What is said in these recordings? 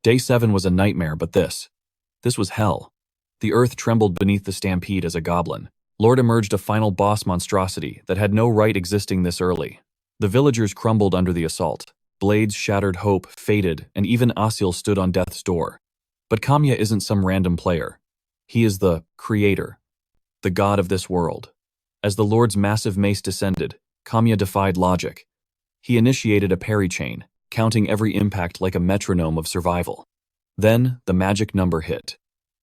Day 7 was a nightmare, but this was hell. The earth trembled beneath the stampede as a Goblin Lord emerged, a final boss monstrosity that had no right existing this early. The villagers crumbled under the assault. Blades shattered, hope faded, and even Asil stood on death's door. But Kamiya isn't some random player. He is the creator, the god of this world. As the Lord's massive mace descended, Kamiya defied logic. He initiated a parry chain, counting every impact like a metronome of survival. Then, the magic number hit.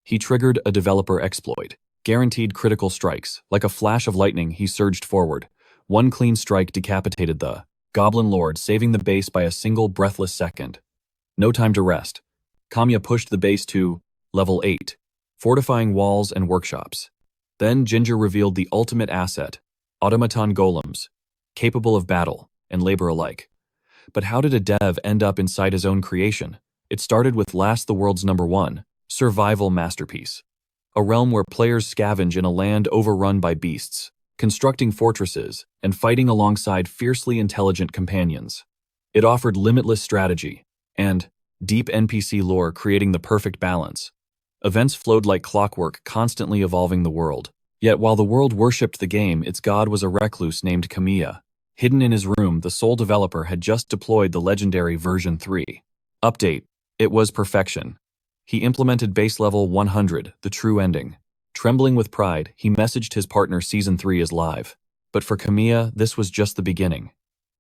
He triggered a developer exploit, guaranteed critical strikes. Like a flash of lightning, he surged forward. One clean strike decapitated the Goblin Lord, saving the base by a single breathless second. No time to rest. Kamiya pushed the base to level 8, fortifying walls and workshops. Then Ginger revealed the ultimate asset, Automaton Golems, capable of battle and labor alike. But how did a dev end up inside his own creation? It started with Last the World's #1, survival masterpiece. A realm where players scavenge in a land overrun by beasts, constructing fortresses, and fighting alongside fiercely intelligent companions. It offered limitless strategy and deep NPC lore, creating the perfect balance. Events flowed like clockwork, constantly evolving the world. Yet while the world worshipped the game, its god was a recluse named Kamiya. Hidden in his room, the sole developer had just deployed the legendary version 3. Update. It was perfection. He implemented base level 100, the true ending. Trembling with pride, he messaged his partner Season 3 is live. But for Kamiya, this was just the beginning.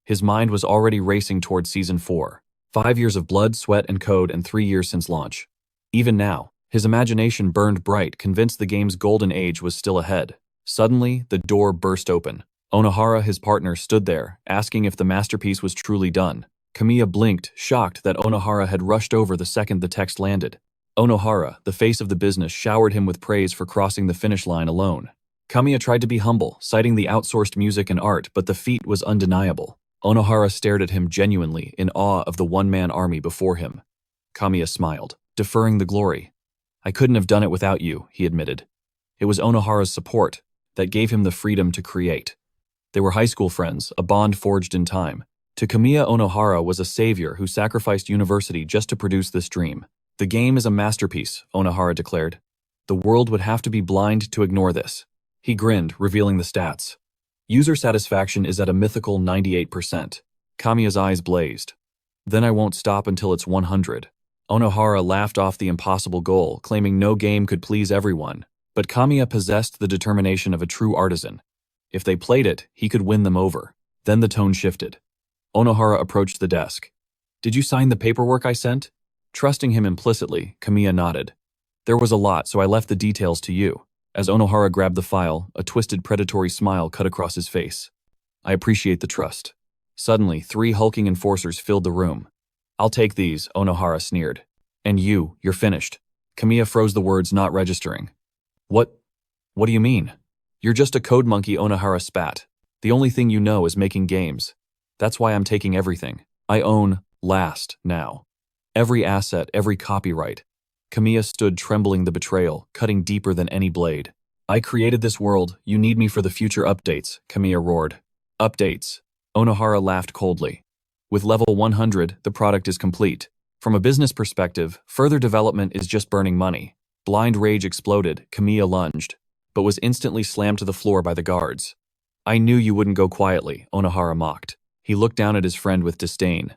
His mind was already racing towards Season 4. 5 years of blood, sweat, and code, and 3 years since launch. Even now, his imagination burned bright, convinced the game's golden age was still ahead. Suddenly, the door burst open. Onohara, his partner, stood there, asking if the masterpiece was truly done. Kamiya blinked, shocked that Onohara had rushed over the second the text landed. Onohara, the face of the business, showered him with praise for crossing the finish line alone. Kamiya tried to be humble, citing the outsourced music and art, but the feat was undeniable. Onohara stared at him genuinely, in awe of the one-man army before him. Kamiya smiled, deferring the glory. I couldn't have done it without you, he admitted. It was Onohara's support that gave him the freedom to create. They were high school friends, a bond forged in time. To Kamiya, Onohara was a savior who sacrificed university just to produce this dream. The game is a masterpiece, Onohara declared. The world would have to be blind to ignore this. He grinned, revealing the stats. User satisfaction is at a mythical 98%. Kamiya's eyes blazed. Then I won't stop until it's 100. Onohara laughed off the impossible goal, claiming no game could please everyone. But Kamiya possessed the determination of a true artisan. If they played it, he could win them over. Then the tone shifted. Onohara approached the desk. Did you sign the paperwork I sent? Trusting him implicitly, Kamiya nodded. There was a lot, so I left the details to you. As Onohara grabbed the file, a twisted predatory smile cut across his face. I appreciate the trust. Suddenly, 3 hulking enforcers filled the room. I'll take these, Onohara sneered. And you're finished. Kamiya froze the words, not registering. What do you mean? You're just a code monkey, Onohara spat. The only thing you know is making games. That's why I'm taking everything. I own Last now. Every asset, every copyright. Kamiya stood trembling, the betrayal, cutting deeper than any blade. I created this world, you need me for the future updates, Kamiya roared. Updates. Onohara laughed coldly. With level 100, the product is complete. From a business perspective, further development is just burning money. Blind rage exploded, Kamiya lunged, but was instantly slammed to the floor by the guards. I knew you wouldn't go quietly, Onohara mocked. He looked down at his friend with disdain.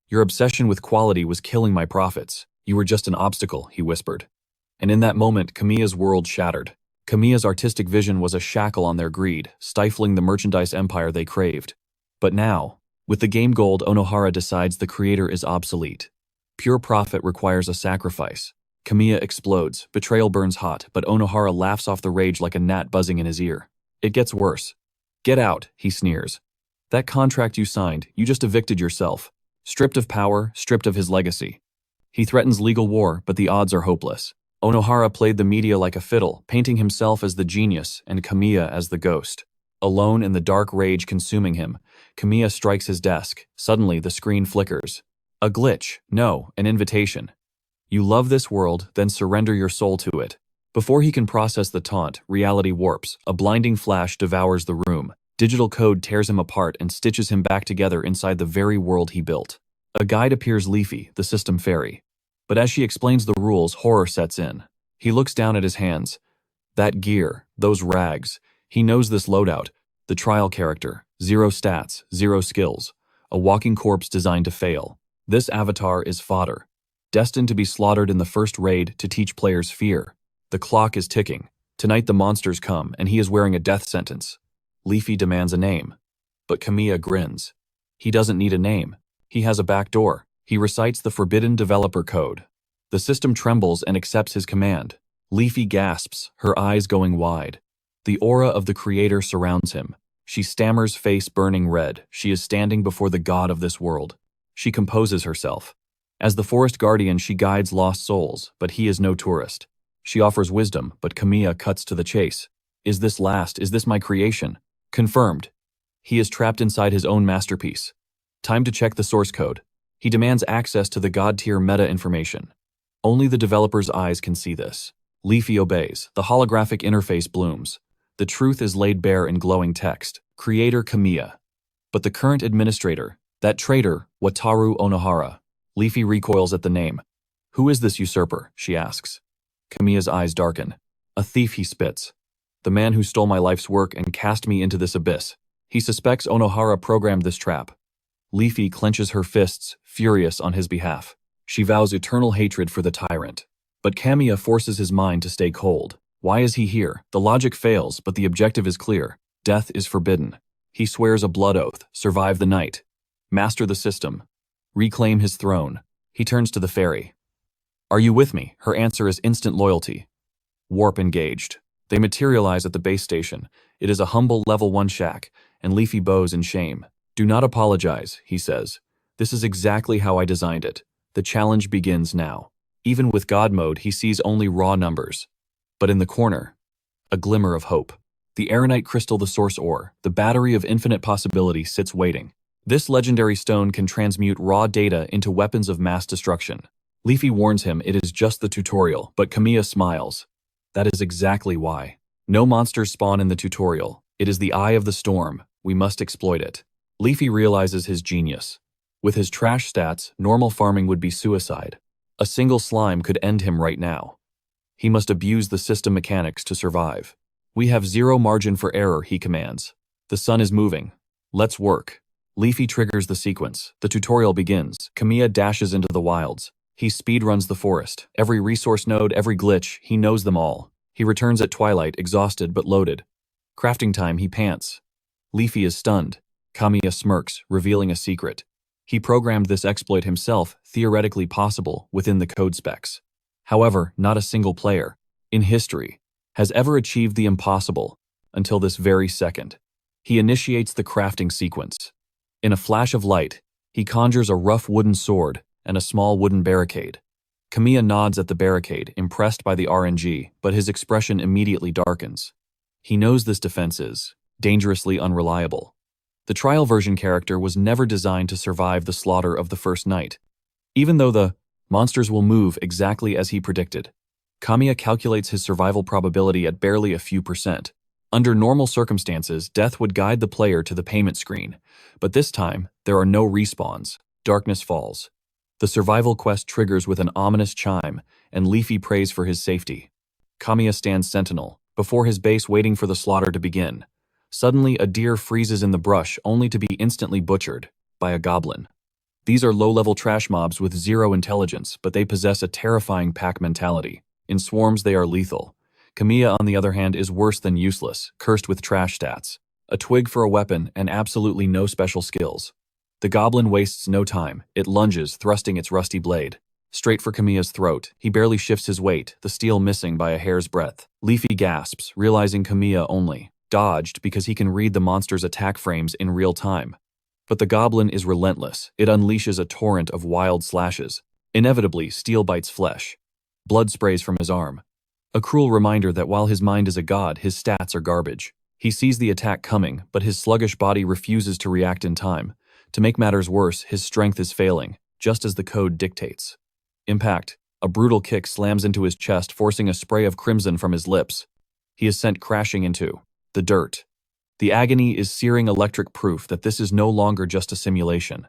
Your obsession with quality was killing my profits. You were just an obstacle, he whispered. And in that moment, Kamiya's world shattered. Kamiya's artistic vision was a shackle on their greed, stifling the merchandise empire they craved. But now, with the game gold, Onohara decides the creator is obsolete. Pure profit requires a sacrifice. Kamiya explodes, betrayal burns hot, but Onohara laughs off the rage like a gnat buzzing in his ear. It gets worse. Get out, he sneers. That contract you signed, you just evicted yourself. Stripped of power, stripped of his legacy. He threatens legal war, but the odds are hopeless. Onohara played the media like a fiddle, painting himself as the genius and Kamiya as the ghost. Alone in the dark rage consuming him, Kamiya strikes his desk. Suddenly, the screen flickers. A glitch. No, an invitation. You love this world, then surrender your soul to it. Before he can process the taunt, reality warps. A blinding flash devours the room. Digital code tears him apart and stitches him back together inside the very world he built. A guide appears, Leafy, the system fairy. But as she explains the rules, horror sets in. He looks down at his hands. That gear, those rags. He knows this loadout. The trial character, 0 stats, 0 skills. A walking corpse designed to fail. This avatar is fodder, destined to be slaughtered in the first raid to teach players fear. The clock is ticking. Tonight the monsters come, and he is wearing a death sentence. Leafy demands a name. But Kamiya grins. He doesn't need a name. He has a back door. He recites the forbidden developer code. The system trembles and accepts his command. Leafy gasps, her eyes going wide. The aura of the creator surrounds him. She stammers, face burning red. She is standing before the god of this world. She composes herself. As the forest guardian, she guides lost souls, but he is no tourist. She offers wisdom, but Kamiya cuts to the chase. Is this last? Is this my creation? Confirmed. He is trapped inside his own masterpiece. Time to check the source code. He demands access to the god-tier meta information. Only the developer's eyes can see this. Leafy obeys. The holographic interface blooms. The truth is laid bare in glowing text. Creator Kamiya. But the current administrator, that traitor, Wataru Onohara. Leafy recoils at the name. Who is this usurper? She asks. Kamiya's eyes darken. A thief, he spits. The man who stole my life's work and cast me into this abyss. He suspects Onohara programmed this trap. Leafy clenches her fists, furious on his behalf. She vows eternal hatred for the tyrant. But Kamiya forces his mind to stay cold. Why is he here? The logic fails, but the objective is clear. Death is forbidden. He swears a blood oath, survive the night. Master the system. Reclaim his throne. He turns to the fairy. Are you with me? Her answer is instant loyalty. Warp engaged. They materialize at the base station. It is a humble level 1 shack, and Leafy bows in shame. Do not apologize, he says. This is exactly how I designed it. The challenge begins now. Even with God mode, he sees only raw numbers. But in the corner, a glimmer of hope. The Aeronite crystal, the source ore, the battery of infinite possibility sits waiting. This legendary stone can transmute raw data into weapons of mass destruction. Leafy warns him it is just the tutorial, but Kamiya smiles. That is exactly why. No monsters spawn in the tutorial. It is the eye of the storm. We must exploit it. Leafy realizes his genius. With his trash stats, normal farming would be suicide. A single slime could end him right now. He must abuse the system mechanics to survive. We have 0 margin for error, he commands. The sun is moving. Let's work. Leafy triggers the sequence. The tutorial begins. Kamiya dashes into the wilds. He speedruns the forest. Every resource node, every glitch, he knows them all. He returns at twilight, exhausted but loaded. Crafting time, he pants. Leafy is stunned. Kamiya smirks, revealing a secret. He programmed this exploit himself, theoretically possible, within the code specs. However, not a single player, in history, has ever achieved the impossible, until this very second. He initiates the crafting sequence. In a flash of light, he conjures a rough wooden sword and a small wooden barricade. Kamiya nods at the barricade, impressed by the RNG, but his expression immediately darkens. He knows this defense is dangerously unreliable. The trial version character was never designed to survive the slaughter of the first night. Even though the monsters will move exactly as he predicted, Kamiya calculates his survival probability at barely a few percent. Under normal circumstances, death would guide the player to the payment screen, but this time, there are no respawns. Darkness falls. The survival quest triggers with an ominous chime, and Leafy prays for his safety. Kamiya stands sentinel, before his base waiting for the slaughter to begin. Suddenly, a deer freezes in the brush only to be instantly butchered by a goblin. These are low-level trash mobs with 0 intelligence, but they possess a terrifying pack mentality. In swarms, they are lethal. Kamiya, on the other hand, is worse than useless, cursed with trash stats. A twig for a weapon and absolutely no special skills. The goblin wastes no time. It lunges, thrusting its rusty blade. Straight for Kamiya's throat. He barely shifts his weight, the steel missing by a hair's breadth. Leafy gasps, realizing Kamiya only dodged because he can read the monster's attack frames in real time. But the goblin is relentless. It unleashes a torrent of wild slashes. Inevitably, steel bites flesh. Blood sprays from his arm. A cruel reminder that while his mind is a god, his stats are garbage. He sees the attack coming, but his sluggish body refuses to react in time. To make matters worse, his strength is failing, just as the code dictates. Impact. A brutal kick slams into his chest, forcing a spray of crimson from his lips. He is sent crashing into the dirt. The agony is searing electric proof that this is no longer just a simulation,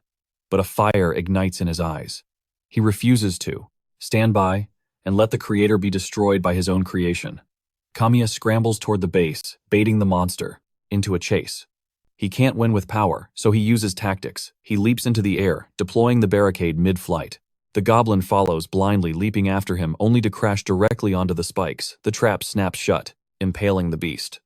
but a fire ignites in his eyes. He refuses to Stand by, and let the creator be destroyed by his own creation. Kamiya scrambles toward the base, baiting the monster into a chase. He can't win with power, so he uses tactics. He leaps into the air, deploying the barricade mid-flight. The goblin follows blindly, leaping after him, only to crash directly onto the spikes. The trap snaps shut, impaling the beast.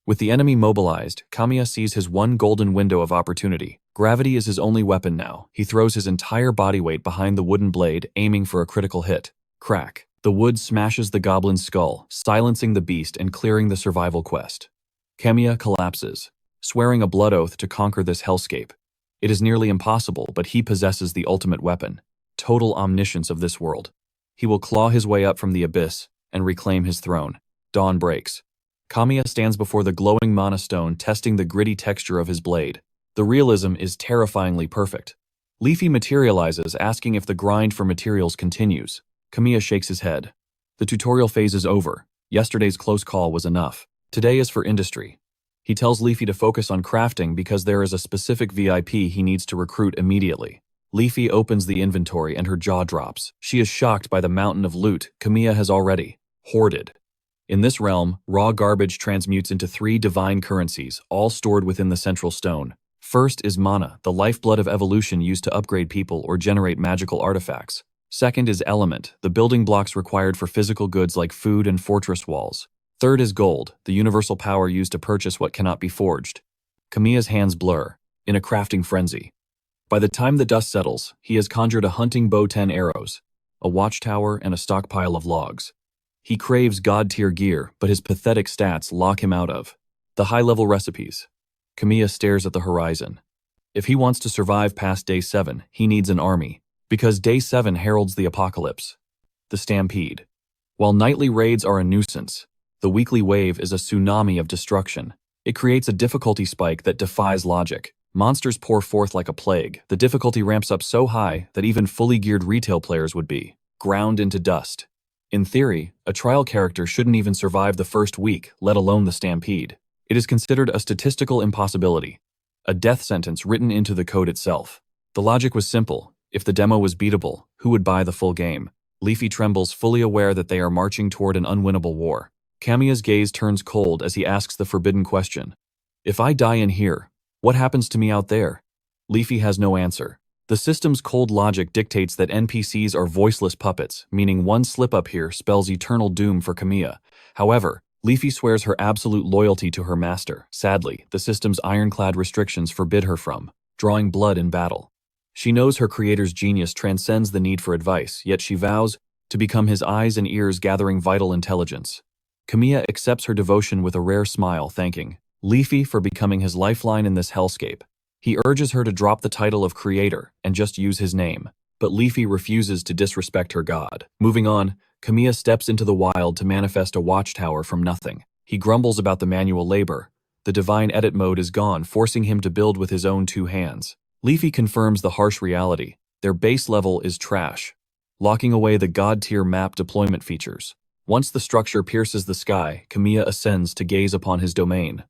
With the enemy mobilized, Kamiya sees his one golden window of opportunity. Gravity is his only weapon now. He throws his entire body weight behind the wooden blade, aiming for a critical hit. Crack. The wood smashes the goblin's skull, silencing the beast and clearing the survival quest. Kamiya collapses, swearing a blood oath to conquer this hellscape. It is nearly impossible, but he possesses the ultimate weapon, total omniscience of this world. He will claw his way up from the abyss and reclaim his throne. Dawn breaks. Kamiya stands before the glowing mana stone, testing the gritty texture of his blade. The realism is terrifyingly perfect. Leafy materializes, asking if the grind for materials continues. Kamiya shakes his head. The tutorial phase is over. Yesterday's close call was enough. Today is for industry. He tells Leafy to focus on crafting because there is a specific VIP he needs to recruit immediately. Leafy opens the inventory and her jaw drops. She is shocked by the mountain of loot Kamiya has already hoarded. In this realm, raw garbage transmutes into 3 divine currencies, all stored within the central stone. First is mana, the lifeblood of evolution used to upgrade people or generate magical artifacts. Second is element, the building blocks required for physical goods like food and fortress walls. Third is gold, the universal power used to purchase what cannot be forged. Kamiya's hands blur, in a crafting frenzy. By the time the dust settles, he has conjured a hunting bow, 10 arrows, a watchtower, and a stockpile of logs. He craves god-tier gear, but his pathetic stats lock him out of the high-level recipes. Kamiya stares at the horizon. If he wants to survive past day 7, he needs an army, because day 7 heralds the apocalypse. The stampede. While nightly raids are a nuisance, the weekly wave is a tsunami of destruction. It creates a difficulty spike that defies logic. Monsters pour forth like a plague. The difficulty ramps up so high that even fully geared retail players would be ground into dust. In theory, a trial character shouldn't even survive the first week, let alone the stampede. It is considered a statistical impossibility, a death sentence written into the code itself. The logic was simple. If the demo was beatable, who would buy the full game? Leafy trembles, fully aware that they are marching toward an unwinnable war. Kamiya's gaze turns cold as he asks the forbidden question. If I die in here, what happens to me out there? Leafy has no answer. The system's cold logic dictates that NPCs are voiceless puppets, meaning one slip-up here spells eternal doom for Kamiya. However, Leafy swears her absolute loyalty to her master. Sadly, the system's ironclad restrictions forbid her from drawing blood in battle. She knows her creator's genius transcends the need for advice, yet she vows to become his eyes and ears, gathering vital intelligence. Kamiya accepts her devotion with a rare smile, thanking Leafy for becoming his lifeline in this hellscape. He urges her to drop the title of creator and just use his name, but Leafy refuses to disrespect her god. Moving on, Kamiya steps into the wild to manifest a watchtower from nothing. He grumbles about the manual labor. The divine edit mode is gone, forcing him to build with his own 2 hands. Leafy confirms the harsh reality. Their base level is trash, locking away the god-tier map deployment features. Once the structure pierces the sky, Kamiya ascends to gaze upon his domain.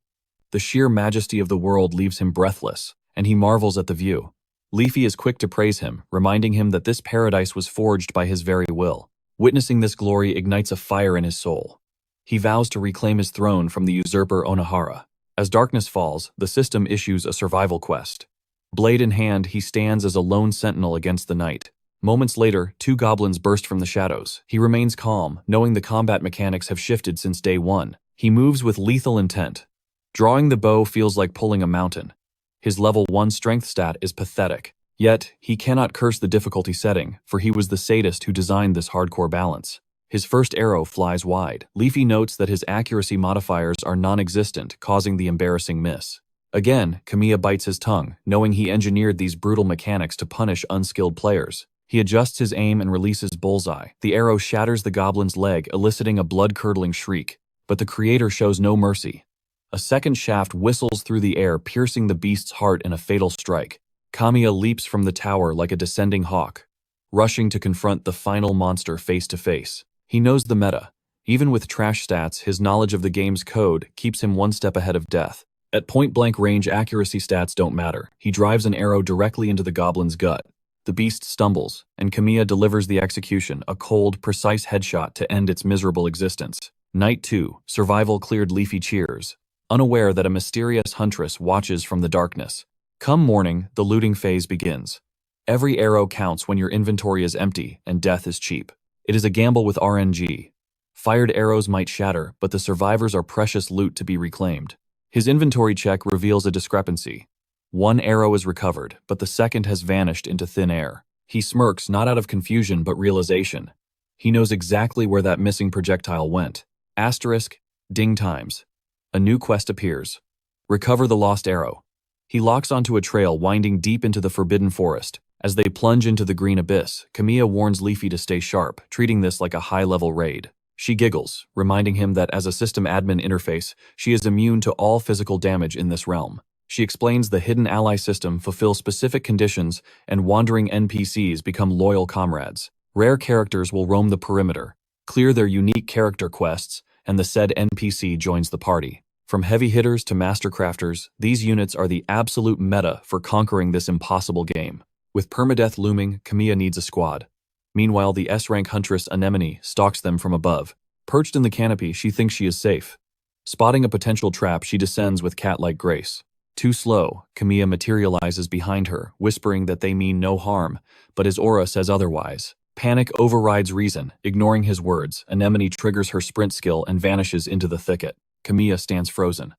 The sheer majesty of the world leaves him breathless, and he marvels at the view. Leafy is quick to praise him, reminding him that this paradise was forged by his very will. Witnessing this glory ignites a fire in his soul. He vows to reclaim his throne from the usurper Onahara. As darkness falls, the system issues a survival quest. Blade in hand, he stands as a lone sentinel against the night. Moments later, 2 goblins burst from the shadows. He remains calm, knowing the combat mechanics have shifted since day 1. He moves with lethal intent. Drawing the bow feels like pulling a mountain. His level 1 strength stat is pathetic. Yet, he cannot curse the difficulty setting, for he was the sadist who designed this hardcore balance. His first arrow flies wide. Leafy notes that his accuracy modifiers are non-existent, causing the embarrassing miss. Again, Kamiya bites his tongue, knowing he engineered these brutal mechanics to punish unskilled players. He adjusts his aim and releases Bullseye. The arrow shatters the goblin's leg, eliciting a blood-curdling shriek. But the creator shows no mercy. A second shaft whistles through the air, piercing the beast's heart in a fatal strike. Kamiya leaps from the tower like a descending hawk, rushing to confront the final monster face to face. He knows the meta. Even with trash stats, his knowledge of the game's code keeps him one step ahead of death. At point-blank range, accuracy stats don't matter. He drives an arrow directly into the goblin's gut. The beast stumbles, and Kamiya delivers the execution, a cold, precise headshot to end its miserable existence. Night 2, survival cleared Leafy cheers, unaware that a mysterious huntress watches from the darkness. Come morning, the looting phase begins. Every arrow counts when your inventory is empty and death is cheap. It is a gamble with RNG. Fired arrows might shatter, but the survivors are precious loot to be reclaimed. His inventory check reveals a discrepancy. One arrow is recovered, but the second has vanished into thin air. He smirks not out of confusion but realization. He knows exactly where that missing projectile went. Asterisk, ding times. A new quest appears. Recover the lost arrow. He locks onto a trail winding deep into the forbidden forest. As they plunge into the green abyss, Kamiya warns Leafy to stay sharp, treating this like a high-level raid. She giggles, reminding him that as a system admin interface, she is immune to all physical damage in this realm. She explains the hidden ally system fulfills specific conditions and wandering NPCs become loyal comrades. Rare characters will roam the perimeter, clear their unique character quests, and the said NPC joins the party. From heavy hitters to master crafters, these units are the absolute meta for conquering this impossible game. With permadeath looming, Kamiya needs a squad. Meanwhile, the S-rank Huntress Anemone stalks them from above. Perched in the canopy, she thinks she is safe. Spotting a potential trap, she descends with cat-like grace. Too slow, Kamiya materializes behind her, whispering that they mean no harm, but his aura says otherwise. Panic overrides reason. Ignoring his words, Anemone triggers her sprint skill and vanishes into the thicket. Kamiya stands frozen.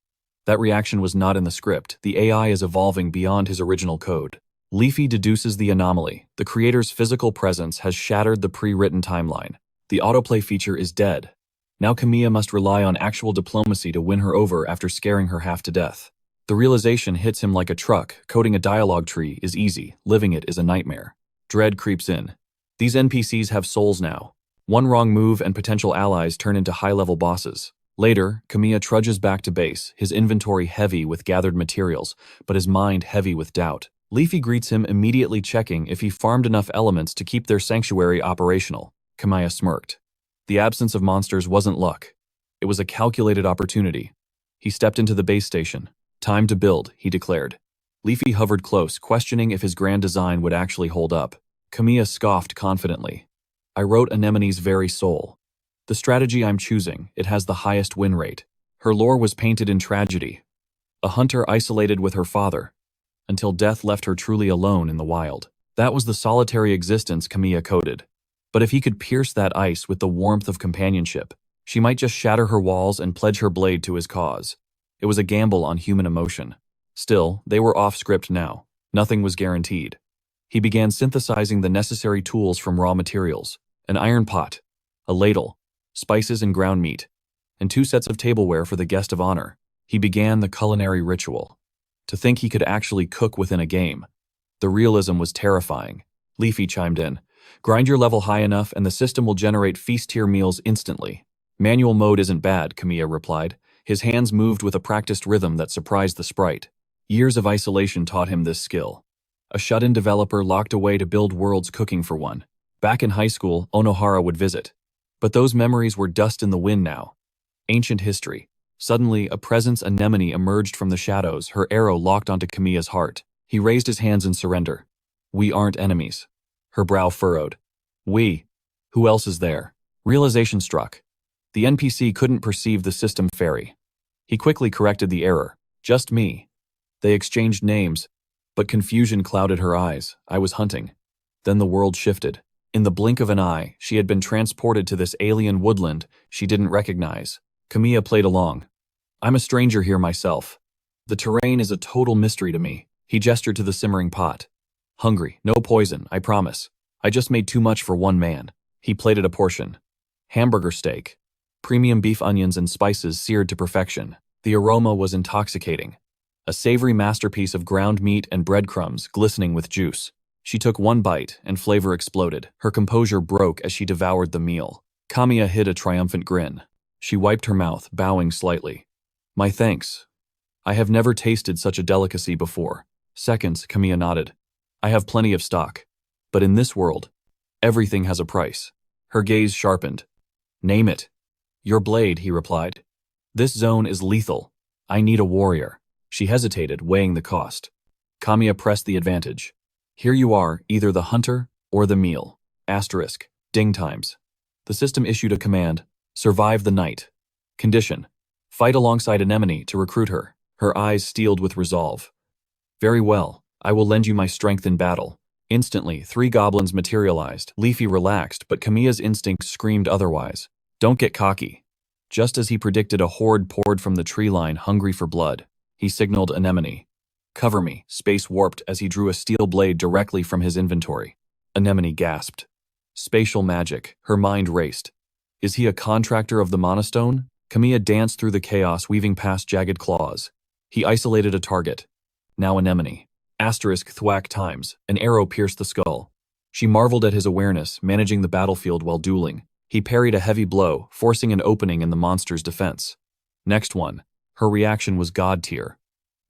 That reaction was not in the script. The AI is evolving beyond his original code. Leafy deduces the anomaly. The creator's physical presence has shattered the pre-written timeline. The autoplay feature is dead. Now Kamiya must rely on actual diplomacy to win her over after scaring her half to death. The realization hits him like a truck. Coding a dialogue tree is easy. Living it is a nightmare. Dread creeps in. These NPCs have souls now. One wrong move and potential allies turn into high-level bosses. Later, Kamiya trudges back to base, his inventory heavy with gathered materials, but his mind heavy with doubt. Leafy greets him, immediately checking if he farmed enough elements to keep their sanctuary operational. Kamiya smirked. The absence of monsters wasn't luck. It was a calculated opportunity. He stepped into the base station. Time to build, he declared. Leafy hovered close, questioning if his grand design would actually hold up. Kamiya scoffed confidently. I wrote Anemone's very soul. The strategy I'm choosing, it has the highest win rate. Her lore was painted in tragedy. A hunter isolated with her father, until death left her truly alone in the wild. That was the solitary existence Kamiya coded. But if he could pierce that ice with the warmth of companionship, she might just shatter her walls and pledge her blade to his cause. It was a gamble on human emotion. Still, they were off script now. Nothing was guaranteed. He began synthesizing the necessary tools from raw materials. An iron pot, a ladle, spices and ground meat, and 2 sets of tableware for the guest of honor. He began the culinary ritual. To think he could actually cook within a game. The realism was terrifying. Leafy chimed in. Grind your level high enough and the system will generate feast-tier meals instantly. Manual mode isn't bad, Kamiya replied. His hands moved with a practiced rhythm that surprised the sprite. Years of isolation taught him this skill. A shut-in developer locked away to build worlds cooking for one. Back in high school, Onohara would visit. But those memories were dust in the wind now. Ancient history. Suddenly, a presence Anemone emerged from the shadows, her arrow locked onto Kamiya's heart. He raised his hands in surrender. We aren't enemies. Her brow furrowed. We? Who else is there? Realization struck. The NPC couldn't perceive the system fairy. He quickly corrected the error. Just me. They exchanged names, but confusion clouded her eyes. I was hunting. Then the world shifted. In the blink of an eye, she had been transported to this alien woodland she didn't recognize. Kamiya played along. I'm a stranger here myself. The terrain is a total mystery to me. He gestured to the simmering pot. Hungry, no poison, I promise. I just made too much for one man. He plated a portion. Hamburger steak. Premium beef onions and spices seared to perfection. The aroma was intoxicating. A savory masterpiece of ground meat and breadcrumbs glistening with juice. She took one bite and flavor exploded. Her composure broke as she devoured the meal. Kamiya hid a triumphant grin. She wiped her mouth, bowing slightly. My thanks. I have never tasted such a delicacy before. Seconds, Kamiya nodded. I have plenty of stock. But in this world, everything has a price. Her gaze sharpened. Name it. Your blade, he replied. This zone is lethal. I need a warrior. She hesitated, weighing the cost. Kamiya pressed the advantage. Here you are, either the hunter or the meal. Asterisk. Ding times. The system issued a command, survive the night. Condition, fight alongside Anemone to recruit her, her eyes steeled with resolve. Very well, I will lend you my strength in battle. Instantly, 3 goblins materialized. Leafy relaxed, but Kamiya's instincts screamed otherwise. Don't get cocky. Just as he predicted, a horde poured from the tree line, hungry for blood. He signaled Anemone. Cover me, space warped as he drew a steel blade directly from his inventory. Anemone gasped. Spatial magic, her mind raced. Is he a contractor of the Monostone? Kamiya danced through the chaos, weaving past jagged claws. He isolated a target. Now Anemone. Asterisk thwack times, an arrow pierced the skull. She marveled at his awareness, managing the battlefield while dueling. He parried a heavy blow, forcing an opening in the monster's defense. Next one. Her reaction was god tier.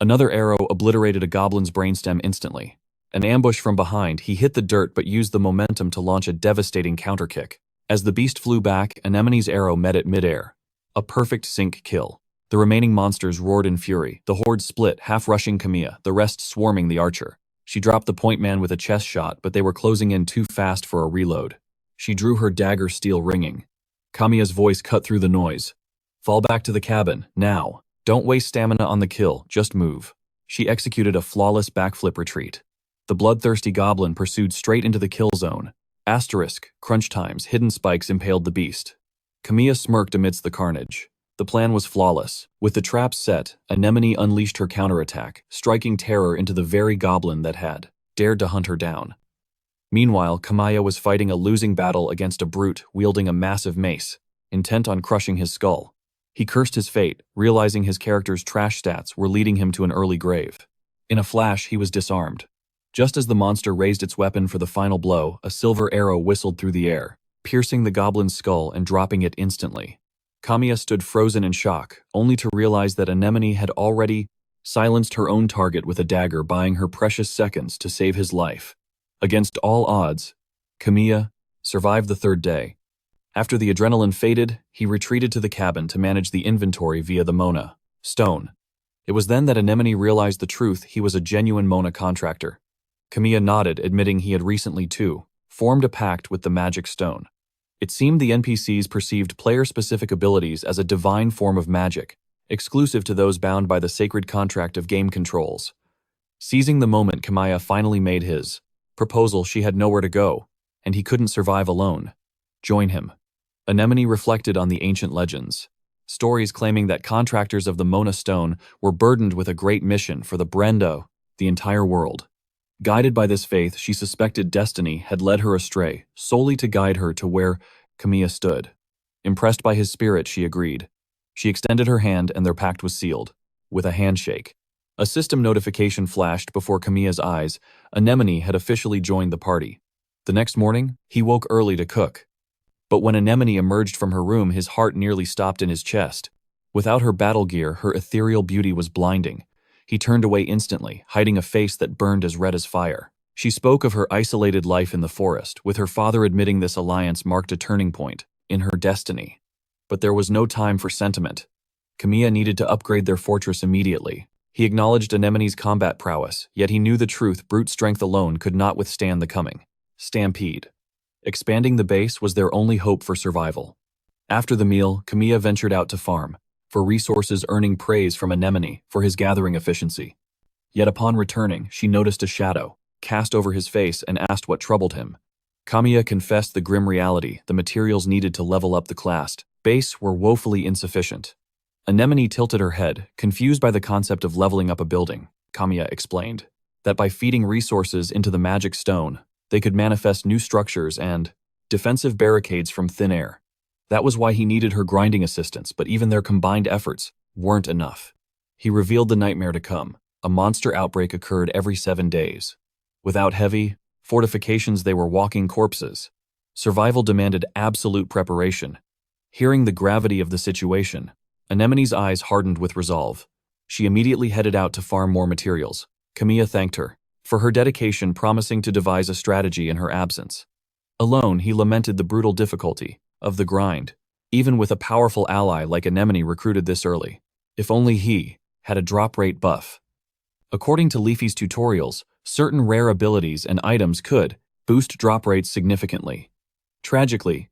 Another arrow obliterated a goblin's brainstem instantly. An ambush from behind, he hit the dirt but used the momentum to launch a devastating counterkick. As the beast flew back, Anemone's arrow met it midair. A perfect sync kill. The remaining monsters roared in fury. The horde split, half rushing Kamiya, the rest swarming the archer. She dropped the point man with a chest shot, but they were closing in too fast for a reload. She drew her dagger, steel ringing. Kamiya's voice cut through the noise. Fall back to the cabin, now. Don't waste stamina on the kill, just move. She executed a flawless backflip retreat. The bloodthirsty goblin pursued straight into the kill zone. Asterisk, crunch times, hidden spikes impaled the beast. Kamiya smirked amidst the carnage. The plan was flawless. With the traps set, Anemone unleashed her counterattack, striking terror into the very goblin that had dared to hunt her down. Meanwhile, Kamiya was fighting a losing battle against a brute wielding a massive mace, intent on crushing his skull. He cursed his fate, realizing his character's trash stats were leading him to an early grave. In a flash, he was disarmed. Just as the monster raised its weapon for the final blow, a silver arrow whistled through the air, piercing the goblin's skull and dropping it instantly. Kamiya stood frozen in shock, only to realize that Anemone had already silenced her own target with a dagger, buying her precious seconds to save his life. Against all odds, Kamiya survived the 3rd day. After the adrenaline faded, he retreated to the cabin to manage the inventory via the Mona stone. It was then that Anemone realized the truth: he was a genuine Mona contractor. Kamiya nodded, admitting he had recently, too, formed a pact with the magic stone. It seemed the NPCs perceived player-specific abilities as a divine form of magic, exclusive to those bound by the sacred contract of game controls. Seizing the moment, Kamiya finally made his proposal. She had nowhere to go, and he couldn't survive alone. Join him. Anemone reflected on the ancient legends, stories claiming that contractors of the Mona Stone were burdened with a great mission for the Brendo, the entire world. Guided by this faith, she suspected destiny had led her astray, solely to guide her to where Kamiya stood. Impressed by his spirit, she agreed. She extended her hand, and their pact was sealed, with a handshake. A system notification flashed before Kamiya's eyes. Anemone had officially joined the party. The next morning, he woke early to cook. But when Anemone emerged from her room, his heart nearly stopped in his chest. Without her battle gear, her ethereal beauty was blinding. He turned away instantly, hiding a face that burned as red as fire. She spoke of her isolated life in the forest, with her father admitting this alliance marked a turning point in her destiny. But there was no time for sentiment. Kamiya needed to upgrade their fortress immediately. He acknowledged Anemone's combat prowess, yet he knew the truth: brute strength alone could not withstand the coming stampede. Expanding the base was their only hope for survival. After the meal, Kamiya ventured out to farm for resources, earning praise from Anemone for his gathering efficiency. Yet upon returning, she noticed a shadow cast over his face and asked what troubled him. Kamiya confessed the grim reality: the materials needed to level up the class base were woefully insufficient. Anemone tilted her head, confused by the concept of leveling up a building. Kamiya explained that by feeding resources into the magic stone, they could manifest new structures and defensive barricades from thin air. That was why he needed her grinding assistance, but even their combined efforts weren't enough. He revealed the nightmare to come. A monster outbreak occurred every 7 days. Without heavy fortifications, they were walking corpses. Survival demanded absolute preparation. Hearing the gravity of the situation, Anemone's eyes hardened with resolve. She immediately headed out to farm more materials. Kamiya thanked her for her dedication, promising to devise a strategy in her absence. Alone, he lamented the brutal difficulty of the grind, even with a powerful ally like Anemone recruited this early. If only he had a drop rate buff. According to Leafy's tutorials, Certain rare abilities and items could boost drop rates significantly. Tragically,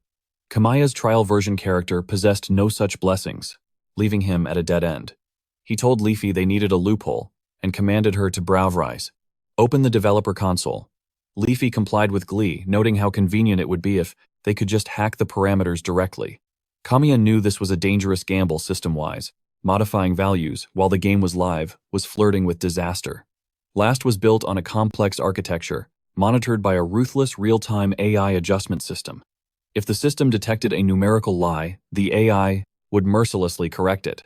Kamiya's trial version character possessed no such blessings, leaving him at a dead end. He told Leafy they needed a loophole and commanded her to browse. Open the developer console. Leafy complied with glee, noting how convenient it would be if they could just hack the parameters directly. Kamiya knew this was a dangerous gamble system-wise. Modifying values while the game was live was flirting with disaster. Last was built on a complex architecture, monitored by a ruthless real-time AI adjustment system. If the system detected a numerical lie, the AI would mercilessly correct it.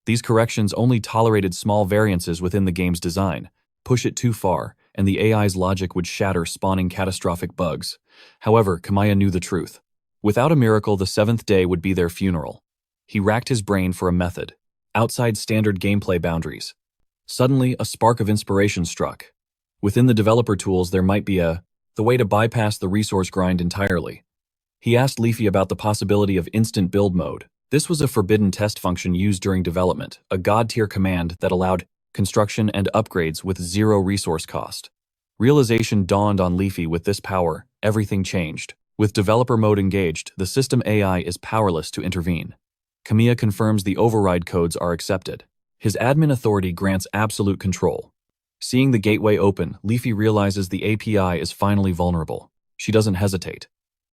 These corrections only tolerated small variances within the game's design. Push it too far, and the AI's logic would shatter, spawning catastrophic bugs. However, Kamiya knew the truth. Without a miracle, the 7th day would be their funeral. He racked his brain for a method, outside standard gameplay boundaries. Suddenly, a spark of inspiration struck. Within the developer tools, there might be the way to bypass the resource grind entirely. He asked Leafy about the possibility of instant build mode. This was a forbidden test function used during development, a god-tier command that allowed construction and upgrades with zero resource cost. Realization dawned on Leafy. With this power, everything changed. With developer mode engaged, the system AI is powerless to intervene. Kamiya confirms the override codes are accepted. His admin authority grants absolute control. Seeing the gateway open, Leafy realizes the API is finally vulnerable. She doesn't hesitate.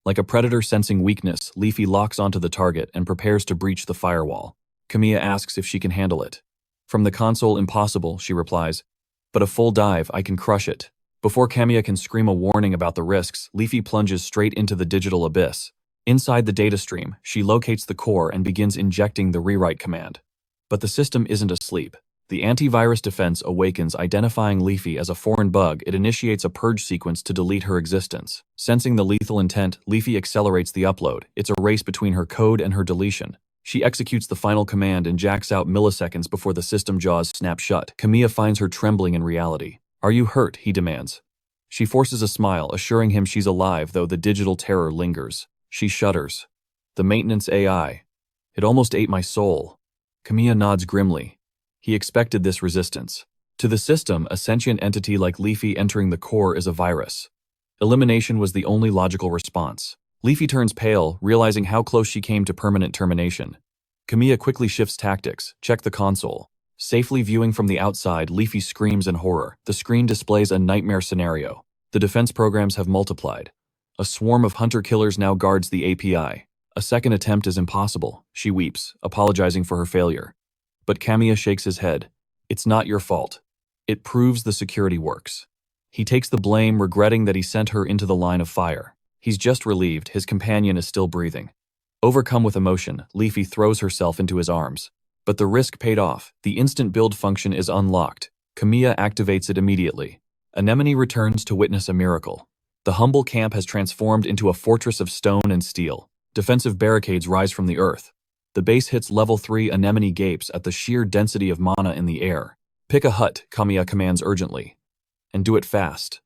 Like a predator sensing weakness, Leafy locks onto the target and prepares to breach the firewall. Kamiya asks if she can handle it. From the console, impossible, she replies. But a full dive, I can crush it. Before Kamiya can scream a warning about the risks, Leafy plunges straight into the digital abyss. Inside the data stream, she locates the core and begins injecting the rewrite command. But the system isn't asleep. The antivirus defense awakens, identifying Leafy as a foreign bug. It initiates a purge sequence to delete her existence. Sensing the lethal intent, Leafy accelerates the upload. It's a race between her code and her deletion. She executes the final command and jacks out milliseconds before the system jaws snap shut. Kamiya finds her trembling in reality. Are you hurt? He demands. She forces a smile, assuring him she's alive, though the digital terror lingers. She shudders. The maintenance AI. It almost ate my soul. Kamiya nods grimly. He expected this resistance. To the system, a sentient entity like Leafy entering the core is a virus. Elimination was the only logical response. Leafy turns pale, realizing how close she came to permanent termination. Kamiya quickly shifts tactics. Check the console. Safely viewing from the outside, Leafy screams in horror. The screen displays a nightmare scenario. The defense programs have multiplied. A swarm of hunter-killers now guards the API. A second attempt is impossible. She weeps, apologizing for her failure. But Kamiya shakes his head. It's not your fault. It proves the security works. He takes the blame, regretting that he sent her into the line of fire. He's just relieved his companion is still breathing. Overcome with emotion, Leafy throws herself into his arms. But the risk paid off. The instant build function is unlocked. Kamiya activates it immediately. Anemone returns to witness a miracle. The humble camp has transformed into a fortress of stone and steel. Defensive barricades rise from the earth. The base hits level 3. Anemone gapes at the sheer density of mana in the air. Pick a hut, Kamiya commands urgently. And do it fast.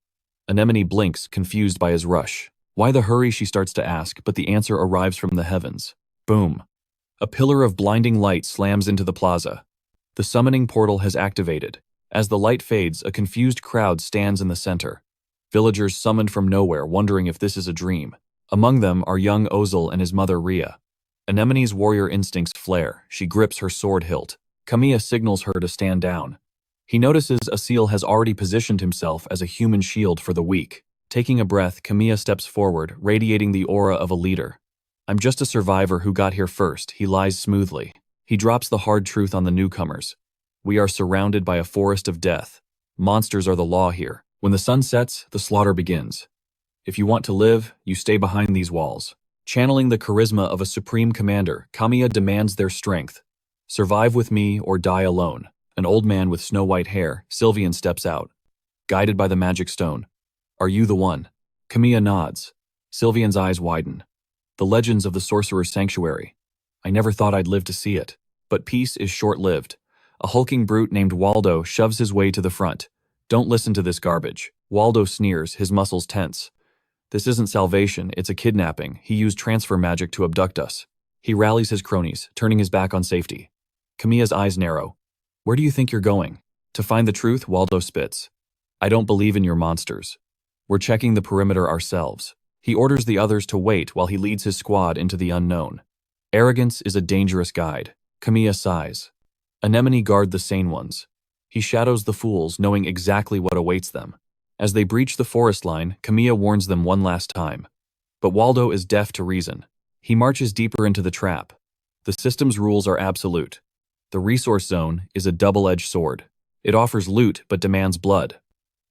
Anemone blinks, confused by his rush. Why the hurry, she starts to ask, but the answer arrives from the heavens. Boom. A pillar of blinding light slams into the plaza. The summoning portal has activated. As the light fades, a confused crowd stands in the center. Villagers summoned from nowhere, wondering if this is a dream. Among them are young Ozil and his mother Rhea. Anemone's warrior instincts flare. She grips her sword hilt. Kamiya signals her to stand down. He notices Asil has already positioned himself as a human shield for the weak. Taking a breath, Kamiya steps forward, radiating the aura of a leader. I'm just a survivor who got here first, he lies smoothly. He drops the hard truth on the newcomers. We are surrounded by a forest of death. Monsters are the law here. When the sun sets, the slaughter begins. If you want to live, you stay behind these walls. Channeling the charisma of a supreme commander, Kamiya demands their strength. Survive with me or die alone. An old man with snow-white hair, Sylvian, steps out. Guided by the magic stone. Are you the one? Kamiya nods. Sylvian's eyes widen. The legends of the Sorcerer's Sanctuary. I never thought I'd live to see it. But peace is short-lived. A hulking brute named Waldo shoves his way to the front. Don't listen to this garbage. Waldo sneers, his muscles tense. This isn't salvation, it's a kidnapping. He used transfer magic to abduct us. He rallies his cronies, turning his back on safety. Kamiya's eyes narrow. Where do you think you're going? To find the truth, Waldo spits. I don't believe in your monsters. We're checking the perimeter ourselves. He orders the others to wait while he leads his squad into the unknown. Arrogance is a dangerous guide. Kamiya sighs. Anemone guard the sane ones. He shadows the fools, knowing exactly what awaits them. As they breach the forest line, Kamiya warns them one last time. But Waldo is deaf to reason. He marches deeper into the trap. The system's rules are absolute. The resource zone is a double-edged sword. It offers loot but demands blood.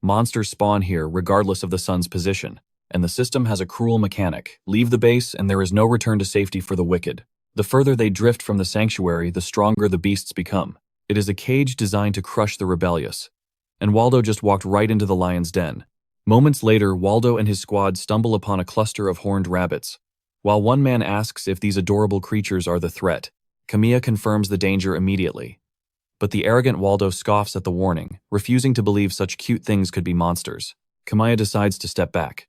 Monsters spawn here regardless of the sun's position, and the system has a cruel mechanic. Leave the base and there is no return to safety for the wicked. The further they drift from the sanctuary, the stronger the beasts become. It is a cage designed to crush the rebellious. And Waldo just walked right into the lion's den. Moments later, Waldo and his squad stumble upon a cluster of horned rabbits. While one man asks if these adorable creatures are the threat, Kamiya confirms the danger immediately. But the arrogant Waldo scoffs at the warning, refusing to believe such cute things could be monsters. Kamiya decides to step back.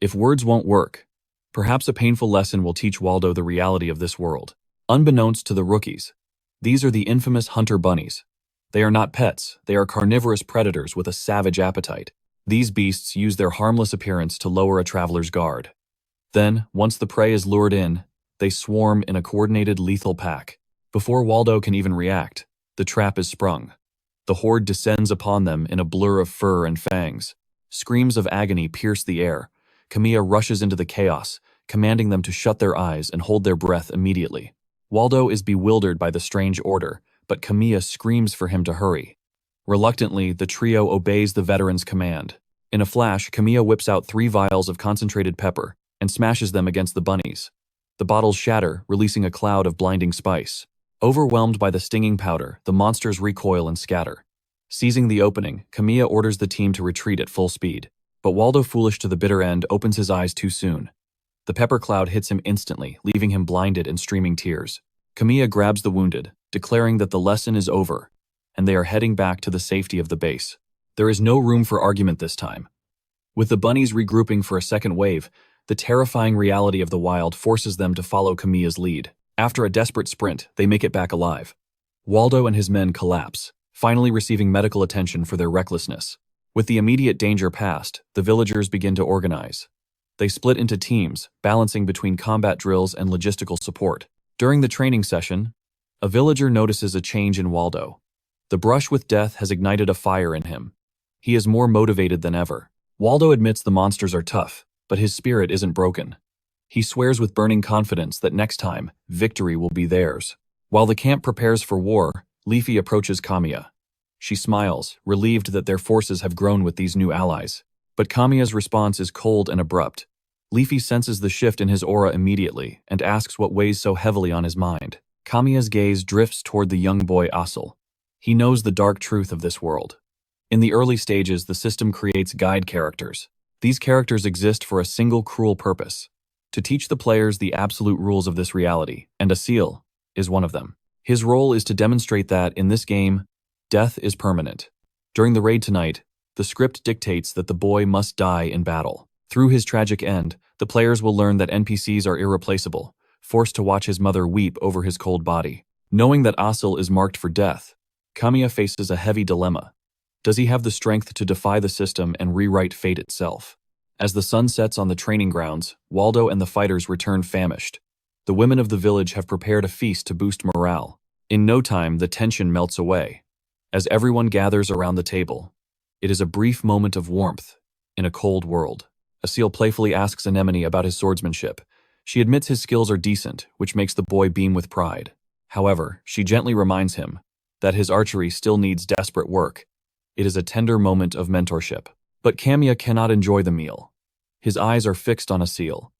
If words won't work, perhaps a painful lesson will teach Waldo the reality of this world. Unbeknownst to the rookies, these are the infamous hunter bunnies. They are not pets, they are carnivorous predators with a savage appetite. These beasts use their harmless appearance to lower a traveler's guard. Then, once the prey is lured in, they swarm in a coordinated lethal pack. Before Waldo can even react, the trap is sprung. The horde descends upon them in a blur of fur and fangs. Screams of agony pierce the air. Kamiya rushes into the chaos, commanding them to shut their eyes and hold their breath immediately. Waldo is bewildered by the strange order, but Kamiya screams for him to hurry. Reluctantly, the trio obeys the veteran's command. In a flash, Kamiya whips out 3 vials of concentrated pepper and smashes them against the bunnies. The bottles shatter, releasing a cloud of blinding spice. Overwhelmed by the stinging powder, the monsters recoil and scatter. Seizing the opening, Kamiya orders the team to retreat at full speed. But Waldo, foolish to the bitter end, opens his eyes too soon. The pepper cloud hits him instantly, leaving him blinded and streaming tears. Kamiya grabs the wounded, declaring that the lesson is over, and they are heading back to the safety of the base. There is no room for argument this time. With the bunnies regrouping for a second wave, the terrifying reality of the wild forces them to follow Kamiya's lead. After a desperate sprint, they make it back alive. Waldo and his men collapse, finally receiving medical attention for their recklessness. With the immediate danger past, the villagers begin to organize. They split into teams, balancing between combat drills and logistical support. During the training session, a villager notices a change in Waldo. The brush with death has ignited a fire in him. He is more motivated than ever. Waldo admits the monsters are tough, but his spirit isn't broken. He swears with burning confidence that next time, victory will be theirs. While the camp prepares for war, Leafy approaches Kamiya. She smiles, relieved that their forces have grown with these new allies. But Kamiya's response is cold and abrupt. Leafy senses the shift in his aura immediately and asks what weighs so heavily on his mind. Kamiya's gaze drifts toward the young boy Asul. He knows the dark truth of this world. In the early stages, the system creates guide characters. These characters exist for a single cruel purpose: to teach the players the absolute rules of this reality, and Asil is one of them. His role is to demonstrate that, in this game, death is permanent. During the raid tonight, the script dictates that the boy must die in battle. Through his tragic end, the players will learn that NPCs are irreplaceable, forced to watch his mother weep over his cold body. Knowing that Asil is marked for death, Kamiya faces a heavy dilemma. Does he have the strength to defy the system and rewrite fate itself? As the sun sets on the training grounds, Waldo and the fighters return famished. The women of the village have prepared a feast to boost morale. In no time, the tension melts away. As everyone gathers around the table, it is a brief moment of warmth in a cold world. Asil playfully asks Anemone about his swordsmanship. She admits his skills are decent, which makes the boy beam with pride. However, she gently reminds him that his archery still needs desperate work. It is a tender moment of mentorship. But Kamiya cannot enjoy the meal. His eyes are fixed on Asil.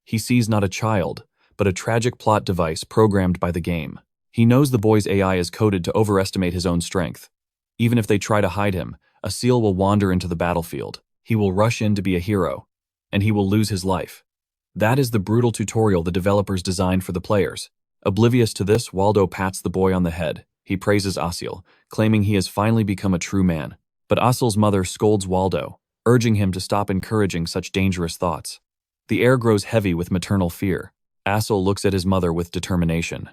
He sees not a child, but a tragic plot device programmed by the game. He knows the boy's AI is coded to overestimate his own strength. Even if they try to hide him, Asil will wander into the battlefield. He will rush in to be a hero, and he will lose his life. That is the brutal tutorial the developers designed for the players. Oblivious to this, Waldo pats the boy on the head. He praises Asil, claiming he has finally become a true man. But Asil's mother scolds Waldo, urging him to stop encouraging such dangerous thoughts. The air grows heavy with maternal fear. Asil looks at his mother with determination.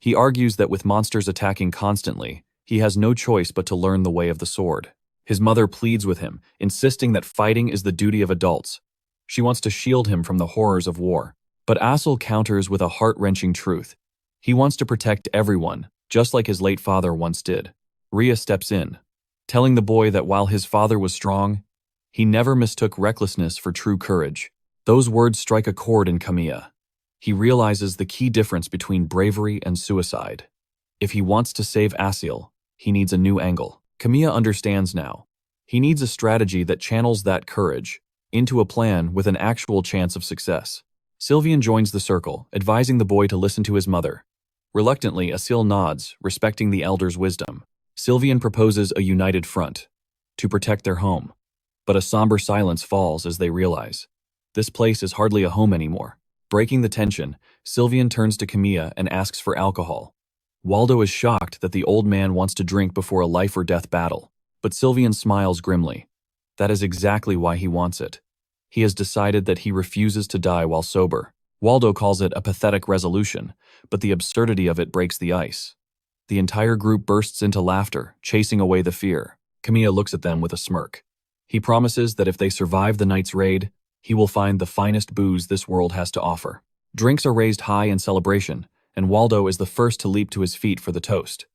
He argues that with monsters attacking constantly, he has no choice but to learn the way of the sword. His mother pleads with him, insisting that fighting is the duty of adults. She wants to shield him from the horrors of war. But Assel counters with a heart-wrenching truth. He wants to protect everyone, just like his late father once did. Rhea steps in, telling the boy that while his father was strong, he never mistook recklessness for true courage. Those words strike a chord in Kamiya. He realizes the key difference between bravery and suicide. If he wants to save Assel, he needs a new angle. Kamiya understands now. He needs a strategy that channels that courage into a plan with an actual chance of success. Sylvian joins the circle, advising the boy to listen to his mother. Reluctantly, Assel nods, respecting the elder's wisdom. Sylvian proposes a united front to protect their home. But a somber silence falls as they realize this place is hardly a home anymore. Breaking the tension, Sylvian turns to Kamiya and asks for alcohol. Waldo is shocked that the old man wants to drink before a life-or-death battle, but Sylvian smiles grimly. That is exactly why he wants it. He has decided that he refuses to die while sober. Waldo calls it a pathetic resolution, but the absurdity of it breaks the ice. The entire group bursts into laughter, chasing away the fear. Kamiya looks at them with a smirk. He promises that if they survive the night's raid, he will find the finest booze this world has to offer. Drinks are raised high in celebration, and Waldo is the first to leap to his feet for the toast.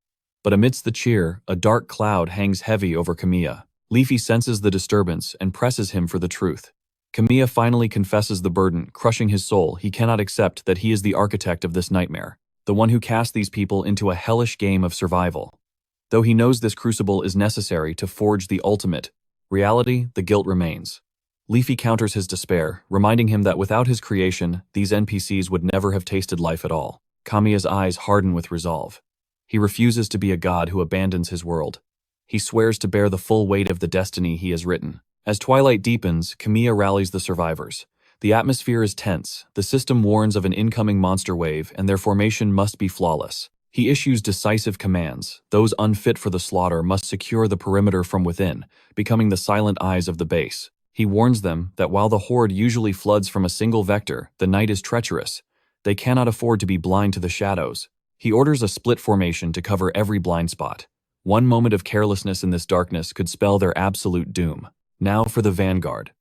But amidst the cheer, a dark cloud hangs heavy over Kamiya. Leafy senses the disturbance and presses him for the truth. Kamiya finally confesses the burden, crushing his soul. He cannot accept that he is the architect of this nightmare, the one who cast these people into a hellish game of survival. Though he knows this crucible is necessary to forge the ultimate reality, the guilt remains. Leafy counters his despair, reminding him that without his creation, these NPCs would never have tasted life at all. Kamiya's eyes harden with resolve. He refuses to be a god who abandons his world. He swears to bear the full weight of the destiny he has written. As twilight deepens, Kamiya rallies the survivors. The atmosphere is tense, the system warns of an incoming monster wave, and their formation must be flawless. He issues decisive commands. Those unfit for the slaughter must secure the perimeter from within, becoming the silent eyes of the base. He warns them that while the horde usually floods from a single vector, the night is treacherous. They cannot afford to be blind to the shadows. He orders a split formation to cover every blind spot. One moment of carelessness in this darkness could spell their absolute doom. Now for the vanguard.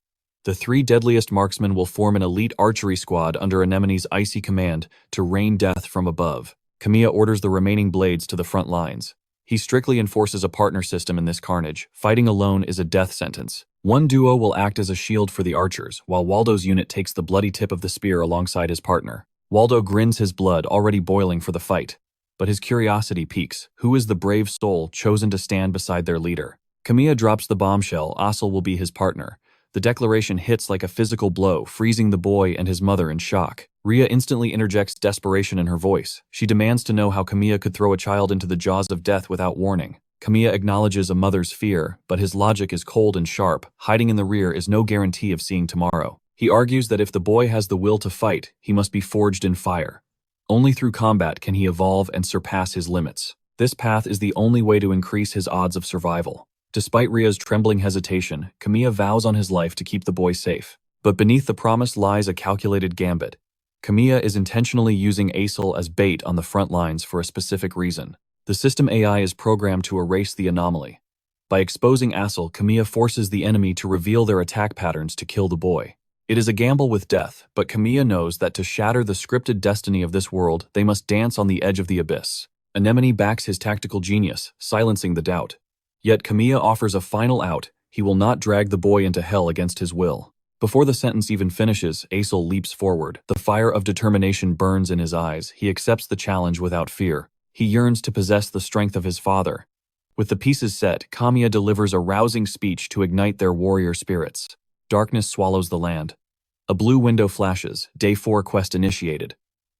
The 3 deadliest marksmen will form an elite archery squad under Anemone's icy command to rain death from above. Kamiya orders the remaining blades to the front lines. He strictly enforces a partner system in this carnage. Fighting alone is a death sentence. One duo will act as a shield for the archers, while Waldo's unit takes the bloody tip of the spear alongside his partner. Waldo grins, his blood already boiling for the fight. But his curiosity piques. Who is the brave soul chosen to stand beside their leader? Kamiya drops the bombshell. Assel will be his partner. The declaration hits like a physical blow, freezing the boy and his mother in shock. Rhea instantly interjects desperation in her voice. She demands to know how Kamiya could throw a child into the jaws of death without warning. Kamiya acknowledges a mother's fear, but his logic is cold and sharp. Hiding in the rear is no guarantee of seeing tomorrow. He argues that if the boy has the will to fight, he must be forged in fire. Only through combat can he evolve and surpass his limits. This path is the only way to increase his odds of survival. Despite Rhea's trembling hesitation, Kamiya vows on his life to keep the boy safe. But beneath the promise lies a calculated gambit. Kamiya is intentionally using Assel as bait on the front lines for a specific reason. The system AI is programmed to erase the anomaly. By exposing Assel, Kamiya forces the enemy to reveal their attack patterns to kill the boy. It is a gamble with death, but Kamiya knows that to shatter the scripted destiny of this world, they must dance on the edge of the abyss. Anemone backs his tactical genius, silencing the doubt. Yet Kamiya offers a final out. He will not drag the boy into hell against his will. Before the sentence even finishes, Assel leaps forward. The fire of determination burns in his eyes. He accepts the challenge without fear. He yearns to possess the strength of his father. With the pieces set, Kamiya delivers a rousing speech to ignite their warrior spirits. Darkness swallows the land. A blue window flashes. Day 4 quest initiated.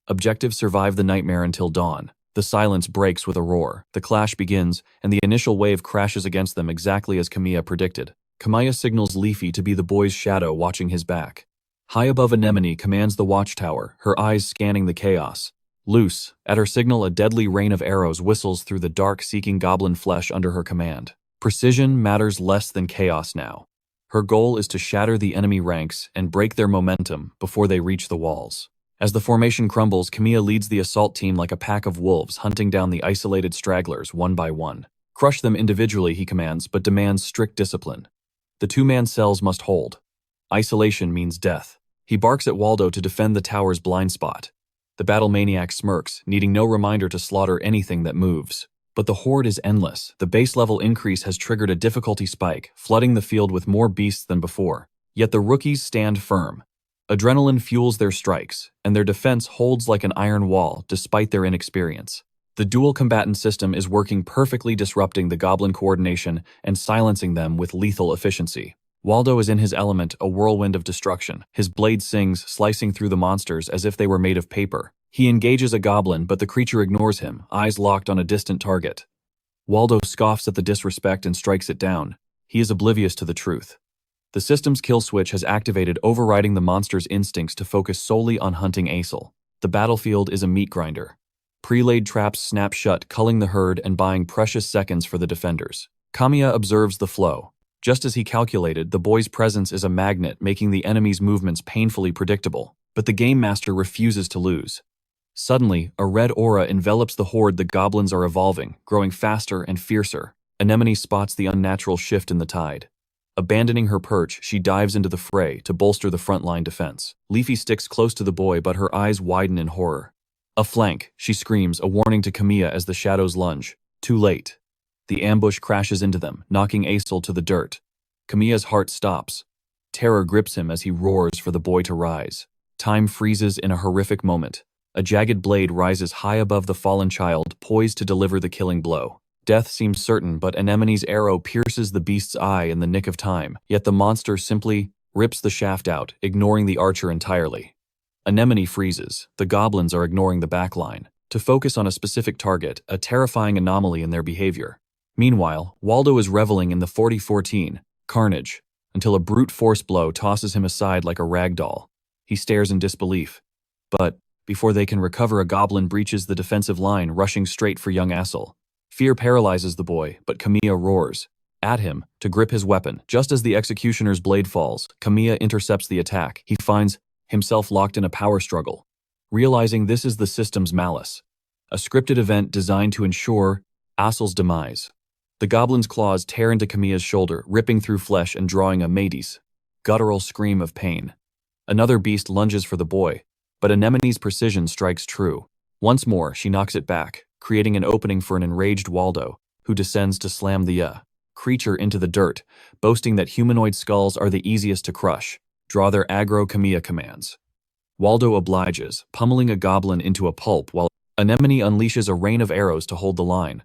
Objective: survive the nightmare until dawn. The silence breaks with a roar. The clash begins, and the initial wave crashes against them exactly as Kamiya predicted. Kamiya signals Leafy to be the boy's shadow watching his back. High above Anemone commands the watchtower, her eyes scanning the chaos. Loose, at her signal, a deadly rain of arrows whistles through the dark, seeking goblin flesh under her command. Precision matters less than chaos now. Her goal is to shatter the enemy ranks and break their momentum before they reach the walls. As the formation crumbles, Kamiya leads the assault team like a pack of wolves, hunting down the isolated stragglers one by one. Crush them individually, he commands, but demands strict discipline. The two-man cells must hold. Isolation means death. He barks at Waldo to defend the tower's blind spot. The battle maniac smirks, needing no reminder to slaughter anything that moves. But the horde is endless. The base level increase has triggered a difficulty spike, flooding the field with more beasts than before. Yet the rookies stand firm. Adrenaline fuels their strikes, and their defense holds like an iron wall despite their inexperience. The dual combatant system is working perfectly, disrupting the goblin coordination and silencing them with lethal efficiency. Waldo is in his element, a whirlwind of destruction. His blade sings, slicing through the monsters as if they were made of paper. He engages a goblin, but the creature ignores him, eyes locked on a distant target. Waldo scoffs at the disrespect and strikes it down. He is oblivious to the truth. The system's kill switch has activated, overriding the monster's instincts to focus solely on hunting Aesel. The battlefield is a meat grinder. Pre-laid traps snap shut, culling the herd and buying precious seconds for the defenders. Kamiya observes the flow. Just as he calculated, the boy's presence is a magnet, making the enemy's movements painfully predictable. But the game master refuses to lose. Suddenly, a red aura envelops the horde. The goblins are evolving, growing faster and fiercer. Anemone spots the unnatural shift in the tide. Abandoning her perch, she dives into the fray to bolster the frontline defense. Leafy sticks close to the boy, but her eyes widen in horror. A flank, she screams, a warning to Kamiya as the shadows lunge. Too late. The ambush crashes into them, knocking Aesel to the dirt. Kamiya's heart stops. Terror grips him as he roars for the boy to rise. Time freezes in a horrific moment. A jagged blade rises high above the fallen child, poised to deliver the killing blow. Death seems certain, but Anemone's arrow pierces the beast's eye in the nick of time, yet the monster simply rips the shaft out, ignoring the archer entirely. Anemone freezes. The goblins are ignoring the backline to focus on a specific target, a terrifying anomaly in their behavior. Meanwhile, Waldo is reveling in the 40-14 carnage until a brute force blow tosses him aside like a rag doll. He stares in disbelief. But before they can recover, a goblin breaches the defensive line, rushing straight for young Aesel. Fear paralyzes the boy, but Kamiya roars at him to grip his weapon. Just as the executioner's blade falls, Kamiya intercepts the attack. He finds himself locked in a power struggle, realizing this is the system's malice, a scripted event designed to ensure Aesel's demise. The goblin's claws tear into Kamiya's shoulder, ripping through flesh and drawing a Medes' guttural scream of pain. Another beast lunges for the boy, but Anemone's precision strikes true. Once more, she knocks it back, creating an opening for an enraged Waldo, who descends to slam the creature into the dirt, boasting that humanoid skulls are the easiest to crush. Draw their aggro, Kamiya commands. Waldo obliges, pummeling a goblin into a pulp while Anemone unleashes a rain of arrows to hold the line.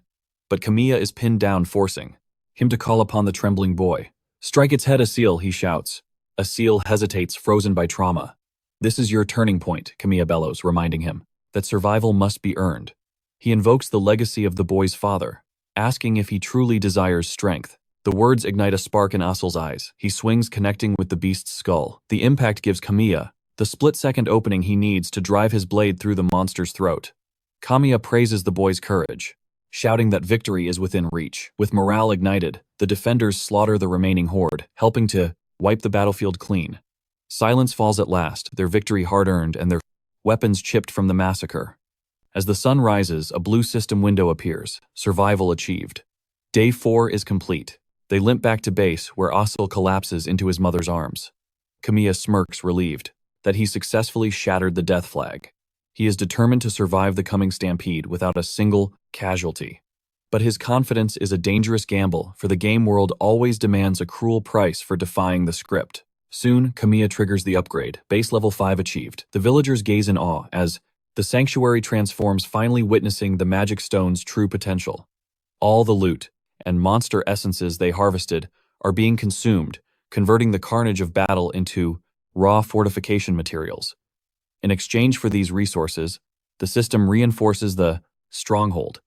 But Kamiya is pinned down, forcing him to call upon the trembling boy. Strike its head, Aesel, he shouts. Aesel hesitates, frozen by trauma. This is your turning point, Kamiya bellows, reminding him that survival must be earned. He invokes the legacy of the boy's father, asking if he truly desires strength. The words ignite a spark in Aesel's eyes. He swings, connecting with the beast's skull. The impact gives Kamiya the split-second opening he needs to drive his blade through the monster's throat. Kamiya praises the boy's courage, shouting that victory is within reach. With morale ignited, the defenders slaughter the remaining horde, helping to wipe the battlefield clean. Silence falls at last, their victory hard-earned and their weapons chipped from the massacre. As the sun rises, a blue system window appears, survival achieved. Day 4 is complete. They limp back to base, where Aesel collapses into his mother's arms. Kamiya smirks, relieved that he successfully shattered the death flag. He is determined to survive the coming stampede without a single casualty. But his confidence is a dangerous gamble, for the game world always demands a cruel price for defying the script. Soon, Kamiya triggers the upgrade, base level 5 achieved. The villagers gaze in awe as the sanctuary transforms, finally witnessing the magic stone's true potential. All the loot and monster essences they harvested are being consumed, converting the carnage of battle into raw fortification materials. In exchange for these resources, the system reinforces the stronghold,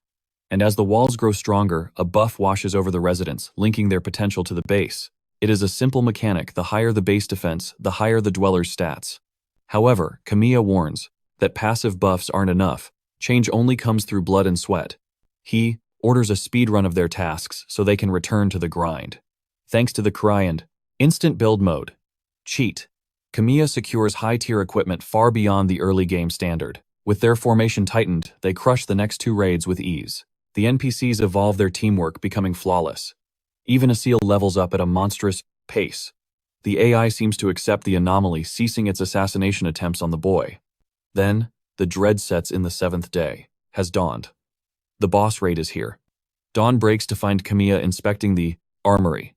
and as the walls grow stronger, a buff washes over the residents, linking their potential to the base. It is a simple mechanic: the higher the base defense, the higher the dweller's stats. However, Kamiya warns that passive buffs aren't enough. Change only comes through blood and sweat. He orders a speedrun of their tasks so they can return to the grind. Thanks to the Cry instant build mode cheat, Kamiya secures high-tier equipment far beyond the early game standard. With their formation tightened, they crush the next 2 raids with ease. The NPCs evolve their teamwork, becoming flawless. Even a seal levels up at a monstrous pace. The AI seems to accept the anomaly, ceasing its assassination attempts on the boy. Then, the dread sets in. The seventh day has dawned. The boss raid is here. Dawn breaks to find Kamiya inspecting the armory.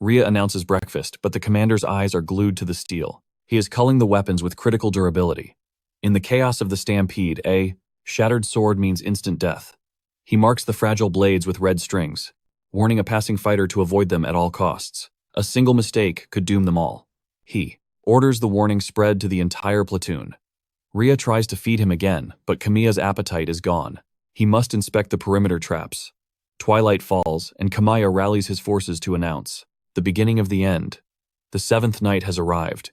Rhea announces breakfast, but the commander's eyes are glued to the steel. He is culling the weapons with critical durability. In the chaos of the stampede, a shattered sword means instant death. He marks the fragile blades with red strings, warning a passing fighter to avoid them at all costs. A single mistake could doom them all. He orders the warning spread to the entire platoon. Rhea tries to feed him again, but Kamiya's appetite is gone. He must inspect the perimeter traps. Twilight falls, and Kamiya rallies his forces to announce the beginning of the end. The seventh night has arrived.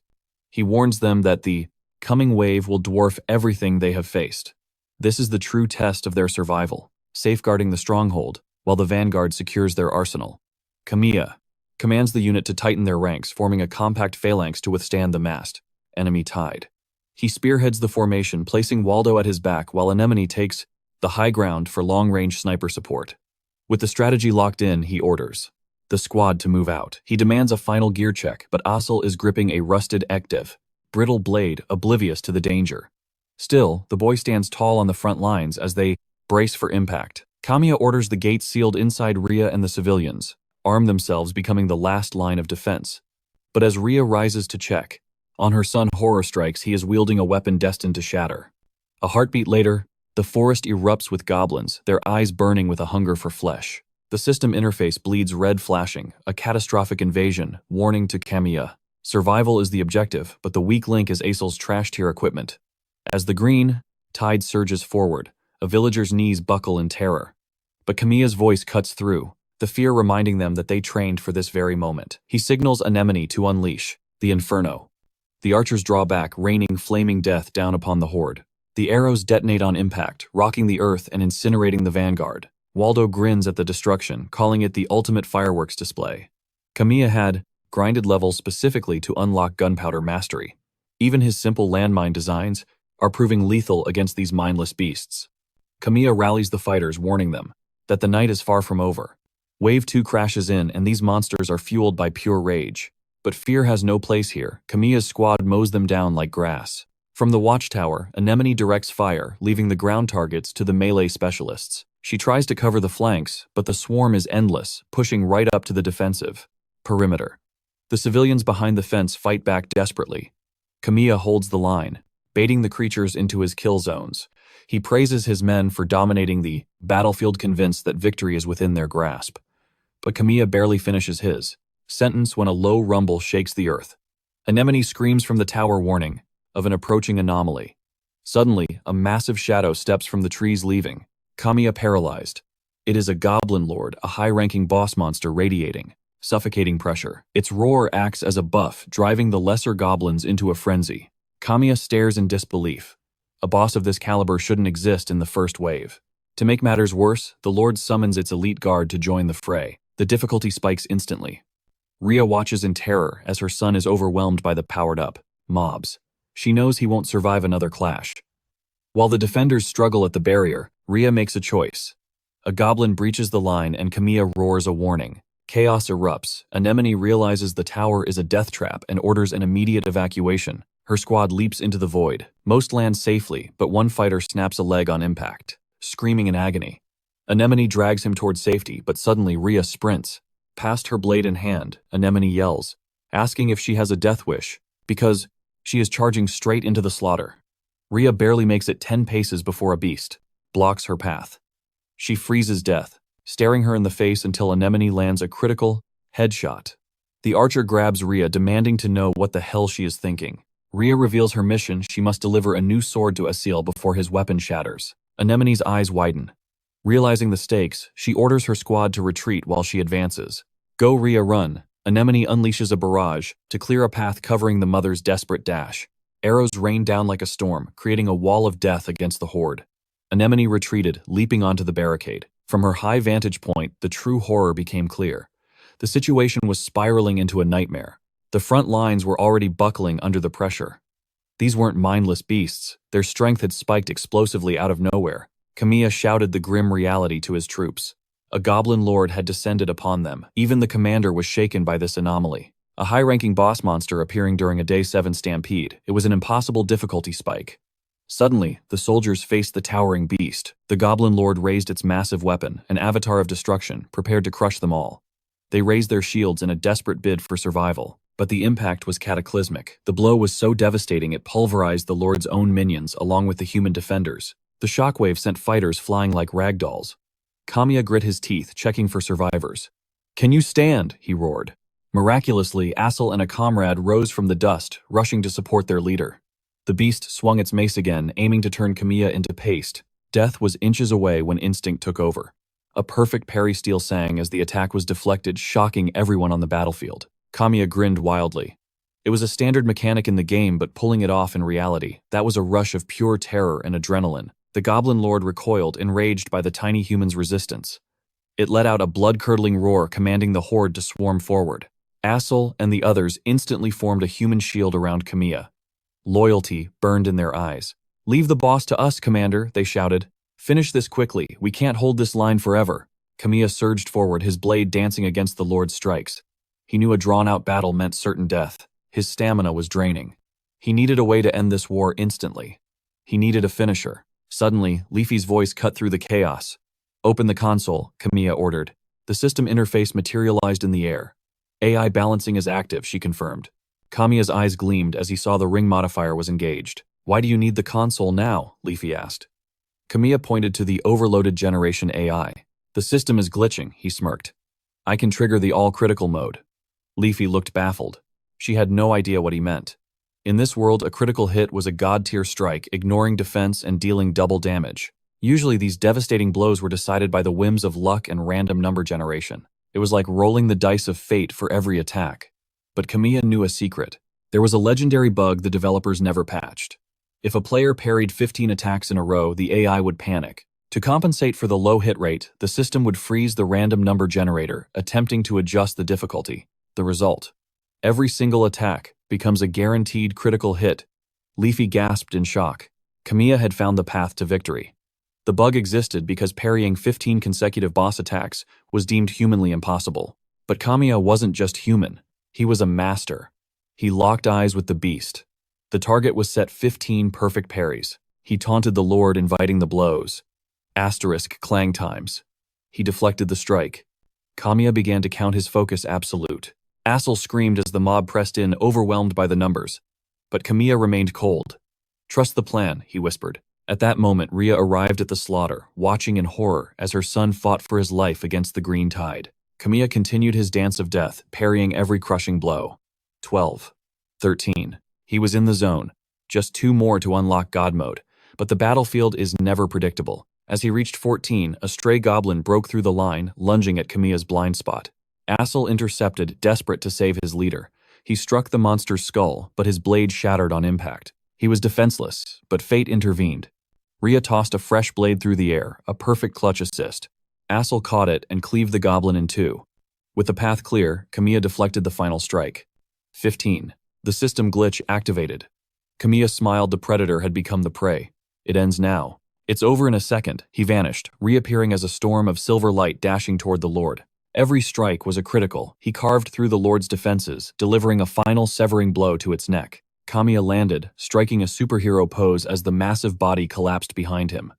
He warns them that the coming wave will dwarf everything they have faced. This is the true test of their survival, safeguarding the stronghold, while the vanguard secures their arsenal. Kamiya commands the unit to tighten their ranks, forming a compact phalanx to withstand the massed enemy tide. He spearheads the formation, placing Waldo at his back while Anemone takes the high ground for long-range sniper support. With the strategy locked in, he orders the squad to move out. He demands a final gear check, but Asel is gripping a rusted ektiv, brittle blade, oblivious to the danger. Still, the boy stands tall on the front lines as they brace for impact. Kamiya orders the gates sealed inside Rhea and the civilians arm themselves, becoming the last line of defense. But as Rhea rises to check on her son horror strikes, he is wielding a weapon destined to shatter. A heartbeat later, the forest erupts with goblins, their eyes burning with a hunger for flesh. The system interface bleeds red, flashing, a catastrophic invasion, warning to Kamiya. Survival is the objective, but the weak link is Asel's trash-tier equipment. As the green tide surges forward, a villager's knees buckle in terror. But Kamiya's voice cuts through, the fear reminding them that they trained for this very moment. He signals Anemone to unleash the inferno. The archers draw back, raining flaming death down upon the horde. The arrows detonate on impact, rocking the earth and incinerating the vanguard. Waldo grins at the destruction, calling it the ultimate fireworks display. Kamiya had grinded levels specifically to unlock gunpowder mastery. Even his simple landmine designs are proving lethal against these mindless beasts. Kamiya rallies the fighters, warning them that the night is far from over. Wave 2 crashes in, and these monsters are fueled by pure rage. But fear has no place here. Kamiya's squad mows them down like grass. From the watchtower, Anemone directs fire, leaving the ground targets to the melee specialists. She tries to cover the flanks, but the swarm is endless, pushing right up to the defensive perimeter. The civilians behind the fence fight back desperately. Kamiya holds the line, baiting the creatures into his kill zones. He praises his men for dominating the battlefield, convinced that victory is within their grasp. But Kamiya barely finishes his sentence when a low rumble shakes the earth. Anemone screams from the tower, warning of an approaching anomaly. Suddenly, a massive shadow steps from the trees, leaving Kamiya paralyzed. It is a Goblin Lord, a high-ranking boss monster radiating suffocating pressure. Its roar acts as a buff, driving the lesser goblins into a frenzy. Kamiya stares in disbelief. A boss of this caliber shouldn't exist in the first wave. To make matters worse, the Lord summons its elite guard to join the fray. The difficulty spikes instantly. Rhea watches in terror as her son is overwhelmed by the powered-up mobs. She knows he won't survive another clash. While the defenders struggle at the barrier, Rhea makes a choice. A goblin breaches the line and Kamiya roars a warning. Chaos erupts. Anemone realizes the tower is a death trap and orders an immediate evacuation. Her squad leaps into the void. Most land safely, but one fighter snaps a leg on impact, screaming in agony. Anemone drags him toward safety, but suddenly Rhea sprints. Past her blade in hand, Anemone yells, asking if she has a death wish, because she is charging straight into the slaughter. Rhea barely makes it 10 paces before a beast blocks her path. She freezes death, staring her in the face until Anemone lands a critical headshot. The archer grabs Rhea, demanding to know what the hell she is thinking. Rhea reveals her mission: she must deliver a new sword to Asil before his weapon shatters. Anemone's eyes widen. Realizing the stakes, she orders her squad to retreat while she advances. Go Rhea, run! Anemone unleashes a barrage to clear a path, covering the mother's desperate dash. Arrows rain down like a storm, creating a wall of death against the horde. Anemone retreated, leaping onto the barricade. From her high vantage point, the true horror became clear. The situation was spiraling into a nightmare. The front lines were already buckling under the pressure. These weren't mindless beasts. Their strength had spiked explosively out of nowhere. Kamiya shouted the grim reality to his troops. A Goblin Lord had descended upon them. Even the commander was shaken by this anomaly. A high-ranking boss monster appearing during a Day 7 stampede. It was an impossible difficulty spike. Suddenly, the soldiers faced the towering beast. The Goblin Lord raised its massive weapon, an avatar of destruction, prepared to crush them all. They raised their shields in a desperate bid for survival. But the impact was cataclysmic. The blow was so devastating it pulverized the Lord's own minions along with the human defenders. The shockwave sent fighters flying like ragdolls. Kamiya grit his teeth, checking for survivors. "Can you stand?" he roared. Miraculously, Assel and a comrade rose from the dust, rushing to support their leader. The beast swung its mace again, aiming to turn Kamiya into paste. Death was inches away when instinct took over. A perfect parry steel sang as the attack was deflected, shocking everyone on the battlefield. Kamiya grinned wildly. It was a standard mechanic in the game, but pulling it off in reality, that was a rush of pure terror and adrenaline. The Goblin Lord recoiled, enraged by the tiny human's resistance. It let out a blood-curdling roar, commanding the horde to swarm forward. Assel and the others instantly formed a human shield around Kamiya. Loyalty burned in their eyes. "Leave the boss to us, Commander," they shouted. "Finish this quickly. We can't hold this line forever." Kamiya surged forward, his blade dancing against the Lord's strikes. He knew a drawn-out battle meant certain death. His stamina was draining. He needed a way to end this war instantly. He needed a finisher. Suddenly, Leafy's voice cut through the chaos. "Open the console," Kamiya ordered. The system interface materialized in the air. "AI balancing is active," she confirmed. Kamiya's eyes gleamed as he saw the ring modifier was engaged. "Why do you need the console now?" Leafy asked. Kamiya pointed to the overloaded generation AI. "The system is glitching," he smirked. "I can trigger the all-critical mode." Leafy looked baffled. She had no idea what he meant. In this world, a critical hit was a god-tier strike, ignoring defense and dealing double damage. Usually these devastating blows were decided by the whims of luck and random number generation. It was like rolling the dice of fate for every attack. But Kamiya knew a secret. There was a legendary bug the developers never patched. If a player parried 15 attacks in a row, the AI would panic. To compensate for the low hit rate, the system would freeze the random number generator, attempting to adjust the difficulty. The result: every single attack becomes a guaranteed critical hit. Leafy gasped in shock. Kamiya had found the path to victory. The bug existed because parrying 15 consecutive boss attacks was deemed humanly impossible. But Kamiya wasn't just human. He was a master. He locked eyes with the beast. The target was set 15 perfect parries. He taunted the Lord, inviting the blows. Asterisk clang times. He deflected the strike. Kamiya began to count his focus absolute. Assel screamed as the mob pressed in, overwhelmed by the numbers. But Kamiya remained cold. "Trust the plan," he whispered. At that moment, Rhea arrived at the slaughter, watching in horror as her son fought for his life against the green tide. Kamiya continued his dance of death, parrying every crushing blow. 12. 13. He was in the zone. Just 2 more to unlock God mode. But the battlefield is never predictable. As he reached 14, a stray goblin broke through the line, lunging at Kamiya's blind spot. Assel intercepted, desperate to save his leader. He struck the monster's skull, but his blade shattered on impact. He was defenseless, but fate intervened. Rhea tossed a fresh blade through the air, a perfect clutch assist. Assel caught it and cleaved the goblin in 2. With the path clear, Kamiya deflected the final strike. 15. The system glitch activated. Kamiya smiled. The predator had become the prey. It ends now. It's over in a second. He vanished, reappearing as a storm of silver light dashing toward the Lord. Every strike was a critical. He carved through the Lord's defenses, delivering a final severing blow to its neck. Kamiya landed, striking a superhero pose as the massive body collapsed behind him.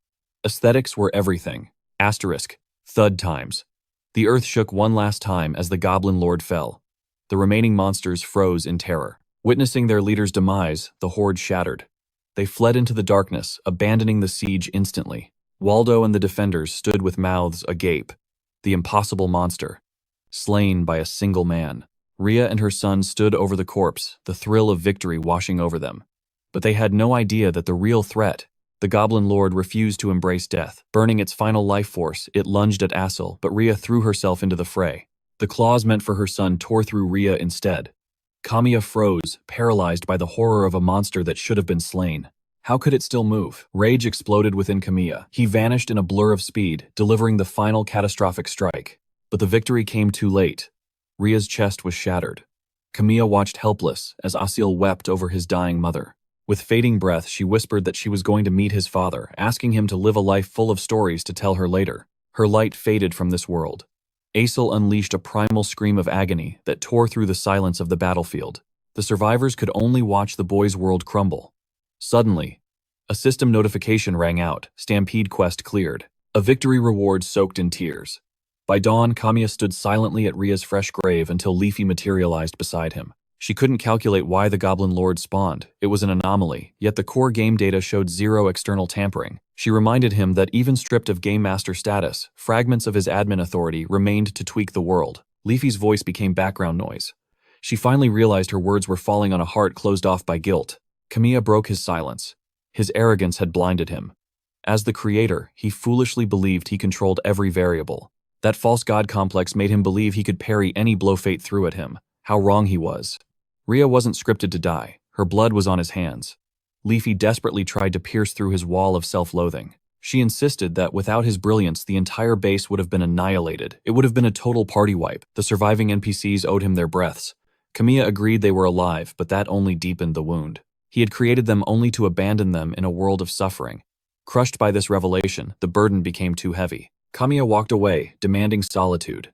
Aesthetics were everything. Asterisk. Thud times. The earth shook one last time as the Goblin Lord fell. The remaining monsters froze in terror. Witnessing their leader's demise, the horde shattered. They fled into the darkness, abandoning the siege instantly. Waldo and the defenders stood with mouths agape. The impossible monster, slain by a single man. Rhea and her son stood over the corpse, the thrill of victory washing over them. But they had no idea that the real threat, the Goblin Lord, refused to embrace death. Burning its final life force, it lunged at Assel, but Rhea threw herself into the fray. The claws meant for her son tore through Rhea instead. Kamiya froze, paralyzed by the horror of a monster that should have been slain. How could it still move? Rage exploded within Kamiya. He vanished in a blur of speed, delivering the final catastrophic strike. But the victory came too late. Rhea's chest was shattered. Kamiya watched helpless as Asil wept over his dying mother. With fading breath, she whispered that she was going to meet his father, asking him to live a life full of stories to tell her later. Her light faded from this world. Aesel unleashed a primal scream of agony that tore through the silence of the battlefield. The survivors could only watch the boy's world crumble. Suddenly, a system notification rang out. Stampede quest cleared. A victory reward soaked in tears. By dawn, Kamiya stood silently at Ria's fresh grave until Leafy materialized beside him. She couldn't calculate why the Goblin Lord spawned. It was an anomaly, yet the core game data showed zero external tampering. She reminded him that even stripped of Game Master status, fragments of his admin authority remained to tweak the world. Leafy's voice became background noise. She finally realized her words were falling on a heart closed off by guilt. Kamiya broke his silence. His arrogance had blinded him. As the creator, he foolishly believed he controlled every variable. That false god complex made him believe he could parry any blow fate threw at him. How wrong he was. Ria wasn't scripted to die. Her blood was on his hands. Leafy desperately tried to pierce through his wall of self-loathing. She insisted that without his brilliance, the entire base would have been annihilated. It would have been a total party wipe. The surviving NPCs owed him their breaths. Kamiya agreed they were alive, but that only deepened the wound. He had created them only to abandon them in a world of suffering. Crushed by this revelation, the burden became too heavy. Kamiya walked away, demanding solitude.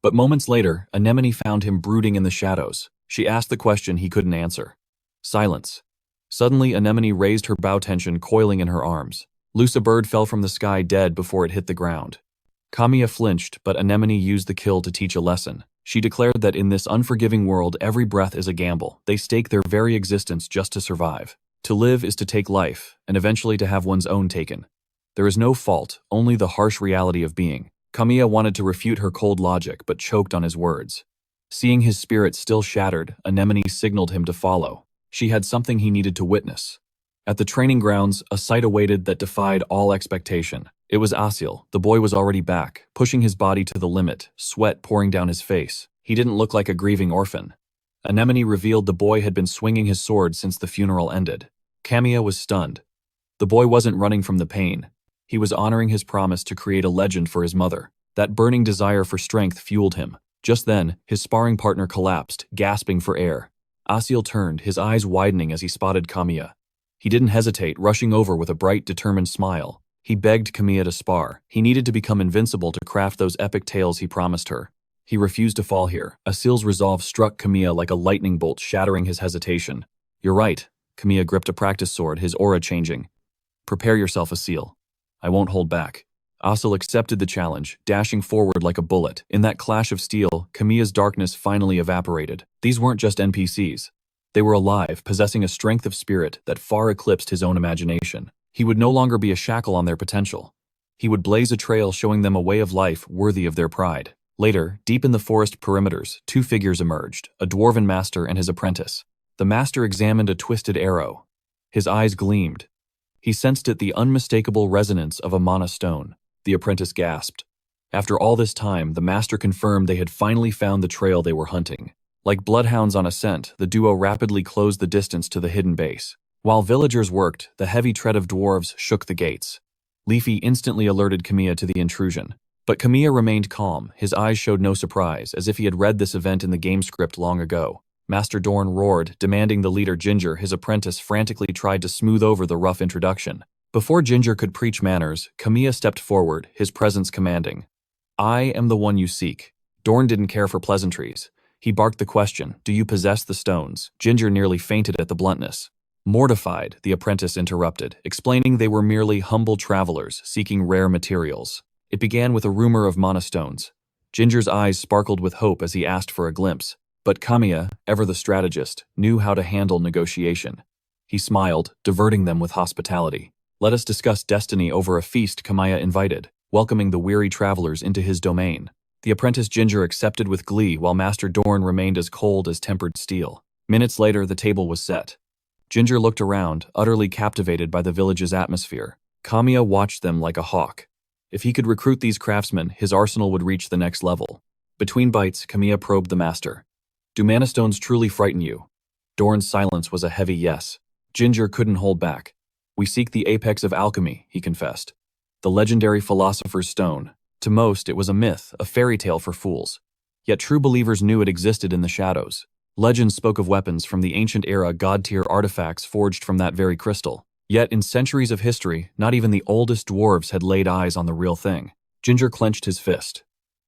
But moments later, Anemone found him brooding in the shadows. She asked the question he couldn't answer. Silence. Suddenly, Anemone raised her bow tension, coiling in her arms. Loose a bird fell from the sky dead before it hit the ground. Kamiya flinched, but Anemone used the kill to teach a lesson. She declared that in this unforgiving world, every breath is a gamble. They stake their very existence just to survive. To live is to take life, and eventually to have one's own taken. There is no fault, only the harsh reality of being. Kamiya wanted to refute her cold logic, but choked on his words. Seeing his spirit still shattered, Anemone signaled him to follow. She had something he needed to witness. At the training grounds, a sight awaited that defied all expectation. It was Asil. The boy was already back, pushing his body to the limit, sweat pouring down his face. He didn't look like a grieving orphan. Anemone revealed the boy had been swinging his sword since the funeral ended. Kamiya was stunned. The boy wasn't running from the pain. He was honoring his promise to create a legend for his mother. That burning desire for strength fueled him. Just then, his sparring partner collapsed, gasping for air. Asil turned, his eyes widening as he spotted Kamiya. He didn't hesitate, rushing over with a bright, determined smile. He begged Kamiya to spar. He needed to become invincible to craft those epic tales he promised her. He refused to fall here. Asil's resolve struck Kamiya like a lightning bolt, shattering his hesitation. "You're right." Kamiya gripped a practice sword, his aura changing. "Prepare yourself, Asil. I won't hold back." Asil accepted the challenge, dashing forward like a bullet. In that clash of steel, Kamiya's darkness finally evaporated. These weren't just NPCs. They were alive, possessing a strength of spirit that far eclipsed his own imagination. He would no longer be a shackle on their potential. He would blaze a trail showing them a way of life worthy of their pride. Later, deep in the forest perimeters, two figures emerged, a dwarven master and his apprentice. The master examined a twisted arrow. His eyes gleamed. He sensed it the unmistakable resonance of a mana stone. The apprentice gasped. After all this time, the master confirmed they had finally found the trail they were hunting. Like bloodhounds on a scent, the duo rapidly closed the distance to the hidden base. While villagers worked, the heavy tread of dwarves shook the gates. Leafy instantly alerted Kamiya to the intrusion. But Kamiya remained calm. His eyes showed no surprise, as if he had read this event in the game script long ago. Master Dorn roared, demanding the leader Ginger. His apprentice frantically tried to smooth over the rough introduction. Before Ginger could preach manners, Kamiya stepped forward, his presence commanding. "I am the one you seek." Dorn didn't care for pleasantries. He barked the question, "Do you possess the stones?" Ginger nearly fainted at the bluntness. Mortified, the apprentice interrupted, explaining they were merely humble travelers seeking rare materials. It began with a rumor of mana stones. Ginger's eyes sparkled with hope as he asked for a glimpse. But Kamiya, ever the strategist, knew how to handle negotiation. He smiled, diverting them with hospitality. "Let us discuss destiny over a feast," Kamiya invited, welcoming the weary travelers into his domain. The apprentice Ginger accepted with glee while Master Dorn remained as cold as tempered steel. Minutes later, the table was set. Ginger looked around, utterly captivated by the village's atmosphere. Kamiya watched them like a hawk. If he could recruit these craftsmen, his arsenal would reach the next level. Between bites, Kamiya probed the master. "Do mana stones truly frighten you?" Dorn's silence was a heavy yes. Ginger couldn't hold back. "We seek the apex of alchemy," he confessed. "The legendary philosopher's stone. To most, it was a myth, a fairy tale for fools. Yet true believers knew it existed in the shadows. Legends spoke of weapons from the ancient era, god-tier artifacts forged from that very crystal. Yet, in centuries of history, not even the oldest dwarves had laid eyes on the real thing. Ginger clenched his fist.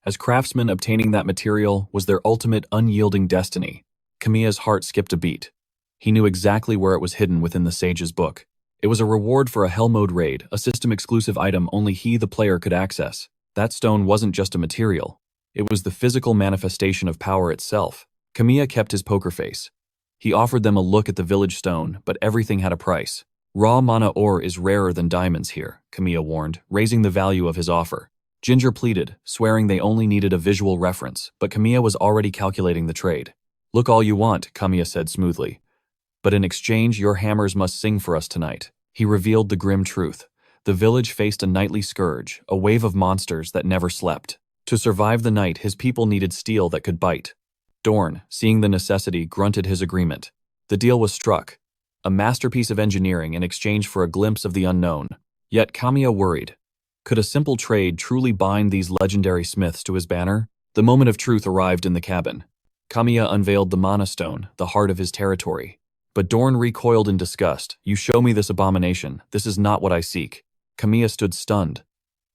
As craftsmen, obtaining that material was their ultimate unyielding destiny. Kamiya's heart skipped a beat. He knew exactly where it was hidden within the sage's book. It was a reward for a Hell Mode raid, a system-exclusive item only he, the player, could access. That stone wasn't just a material. It was the physical manifestation of power itself. Kamiya kept his poker face. He offered them a look at the village stone, but everything had a price. Raw mana ore is rarer than diamonds here, Kamiya warned, raising the value of his offer. Ginger pleaded, swearing they only needed a visual reference, but Kamiya was already calculating the trade. Look all you want, Kamiya said smoothly. But in exchange, your hammers must sing for us tonight. He revealed the grim truth. The village faced a nightly scourge, a wave of monsters that never slept. To survive the night, his people needed steel that could bite. Dorn, seeing the necessity, grunted his agreement. The deal was struck. A masterpiece of engineering in exchange for a glimpse of the unknown. Yet Kamiya worried. Could a simple trade truly bind these legendary smiths to his banner? The moment of truth arrived in the cabin. Kamiya unveiled the Mana Stone, the heart of his territory. But Dorn recoiled in disgust. You show me this abomination. This is not what I seek. Kamiya stood stunned.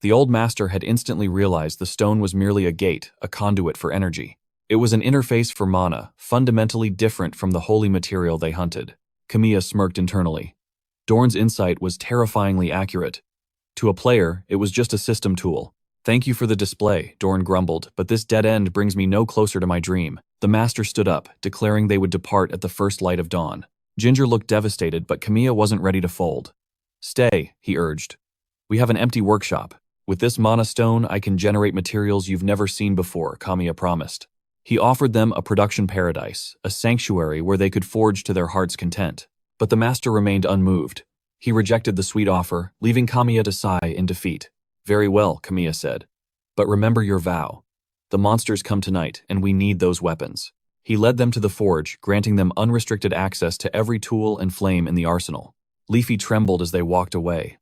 The old master had instantly realized the stone was merely a gate, a conduit for energy. It was an interface for mana, fundamentally different from the holy material they hunted. Kamiya smirked internally. Dorn's insight was terrifyingly accurate. To a player, it was just a system tool. Thank you for the display, Dorn grumbled, but this dead end brings me no closer to my dream. The master stood up, declaring they would depart at the first light of dawn. Ginger looked devastated, but Kamiya wasn't ready to fold. Stay, he urged. We have an empty workshop. With this mana stone, I can generate materials you've never seen before, Kamiya promised. He offered them a production paradise, a sanctuary where they could forge to their heart's content. But the master remained unmoved. He rejected the sweet offer, leaving Kamiya to sigh in defeat. Very well, Kamiya said. But remember your vow. The monsters come tonight, and we need those weapons. He led them to the forge, granting them unrestricted access to every tool and flame in the arsenal. Leafy trembled as they walked away.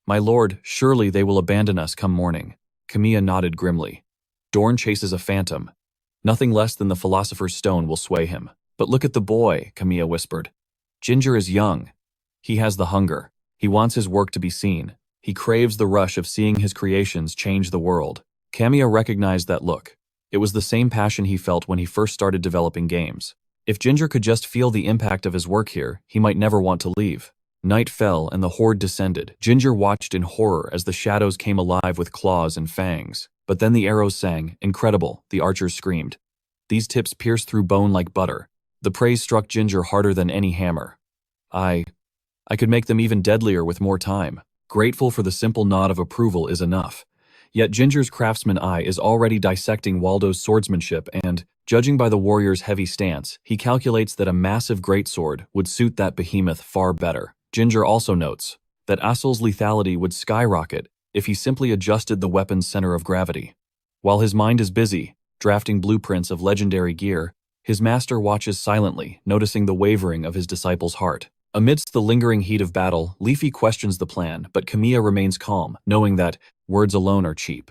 My lord, surely they will abandon us come morning. Kamiya nodded grimly. Dorn chases a phantom. Nothing less than the philosopher's stone will sway him. But look at the boy, Kamiya whispered. Ginger is young. He has the hunger. He wants his work to be seen. He craves the rush of seeing his creations change the world. Kamiya recognized that look. It was the same passion he felt when he first started developing games. If Ginger could just feel the impact of his work here, he might never want to leave. Night fell and the horde descended. Ginger watched in horror as the shadows came alive with claws and fangs. But then the arrows sang. Incredible, the archers screamed. These tips pierced through bone like butter. The praise struck Ginger harder than any hammer. I could make them even deadlier with more time. Grateful for the simple nod of approval is enough. Yet Ginger's craftsman eye is already dissecting Waldo's swordsmanship and, judging by the warrior's heavy stance, he calculates that a massive greatsword would suit that behemoth far better. Ginger also notes that Asul's lethality would skyrocket if he simply adjusted the weapon's center of gravity. While his mind is busy, drafting blueprints of legendary gear, his master watches silently, noticing the wavering of his disciple's heart. Amidst the lingering heat of battle, Leafy questions the plan, but Kamiya remains calm, knowing that words alone are cheap.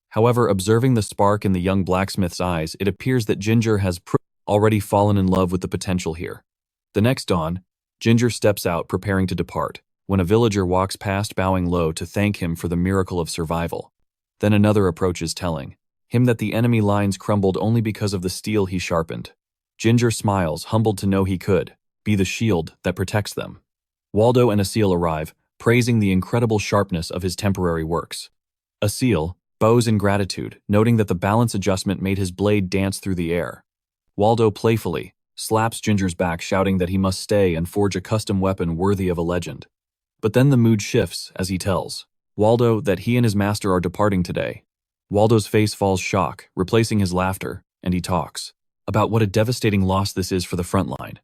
However, observing the spark in the young blacksmith's eyes, it appears that Ginger has already fallen in love with the potential here. The next dawn, Ginger steps out preparing to depart, when a villager walks past bowing low to thank him for the miracle of survival. Then another approaches telling him that the enemy lines crumbled only because of the steel he sharpened. Ginger smiles, humbled to know he could be the shield that protects them. Waldo and Asil arrive, praising the incredible sharpness of his temporary works. Asil bows in gratitude, noting that the balance adjustment made his blade dance through the air. Waldo playfully slaps Ginger's back, shouting that he must stay and forge a custom weapon worthy of a legend. But then the mood shifts as he tells Waldo that he and his master are departing today. Waldo's face falls shock, replacing his laughter, and he talks about what a devastating loss this is for the front line.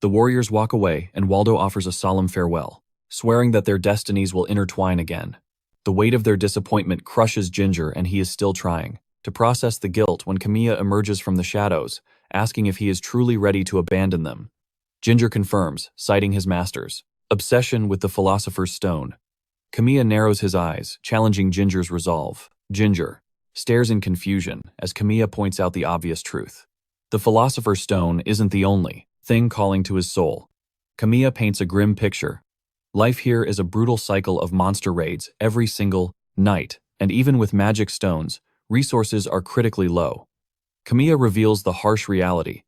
The warriors walk away, and Waldo offers a solemn farewell, swearing that their destinies will intertwine again. The weight of their disappointment crushes Ginger, and he is still trying to process the guilt when Kamiya emerges from the shadows, asking if he is truly ready to abandon them. Ginger confirms, citing his master's obsession with the philosopher's stone. Kamiya narrows his eyes, challenging Ginger's resolve. Ginger stares in confusion as Kamiya points out the obvious truth. The Philosopher's Stone isn't the only thing calling to his soul. Kamiya paints a grim picture. Life here is a brutal cycle of monster raids every single night, and even with magic stones, resources are critically low. Kamiya reveals the harsh reality.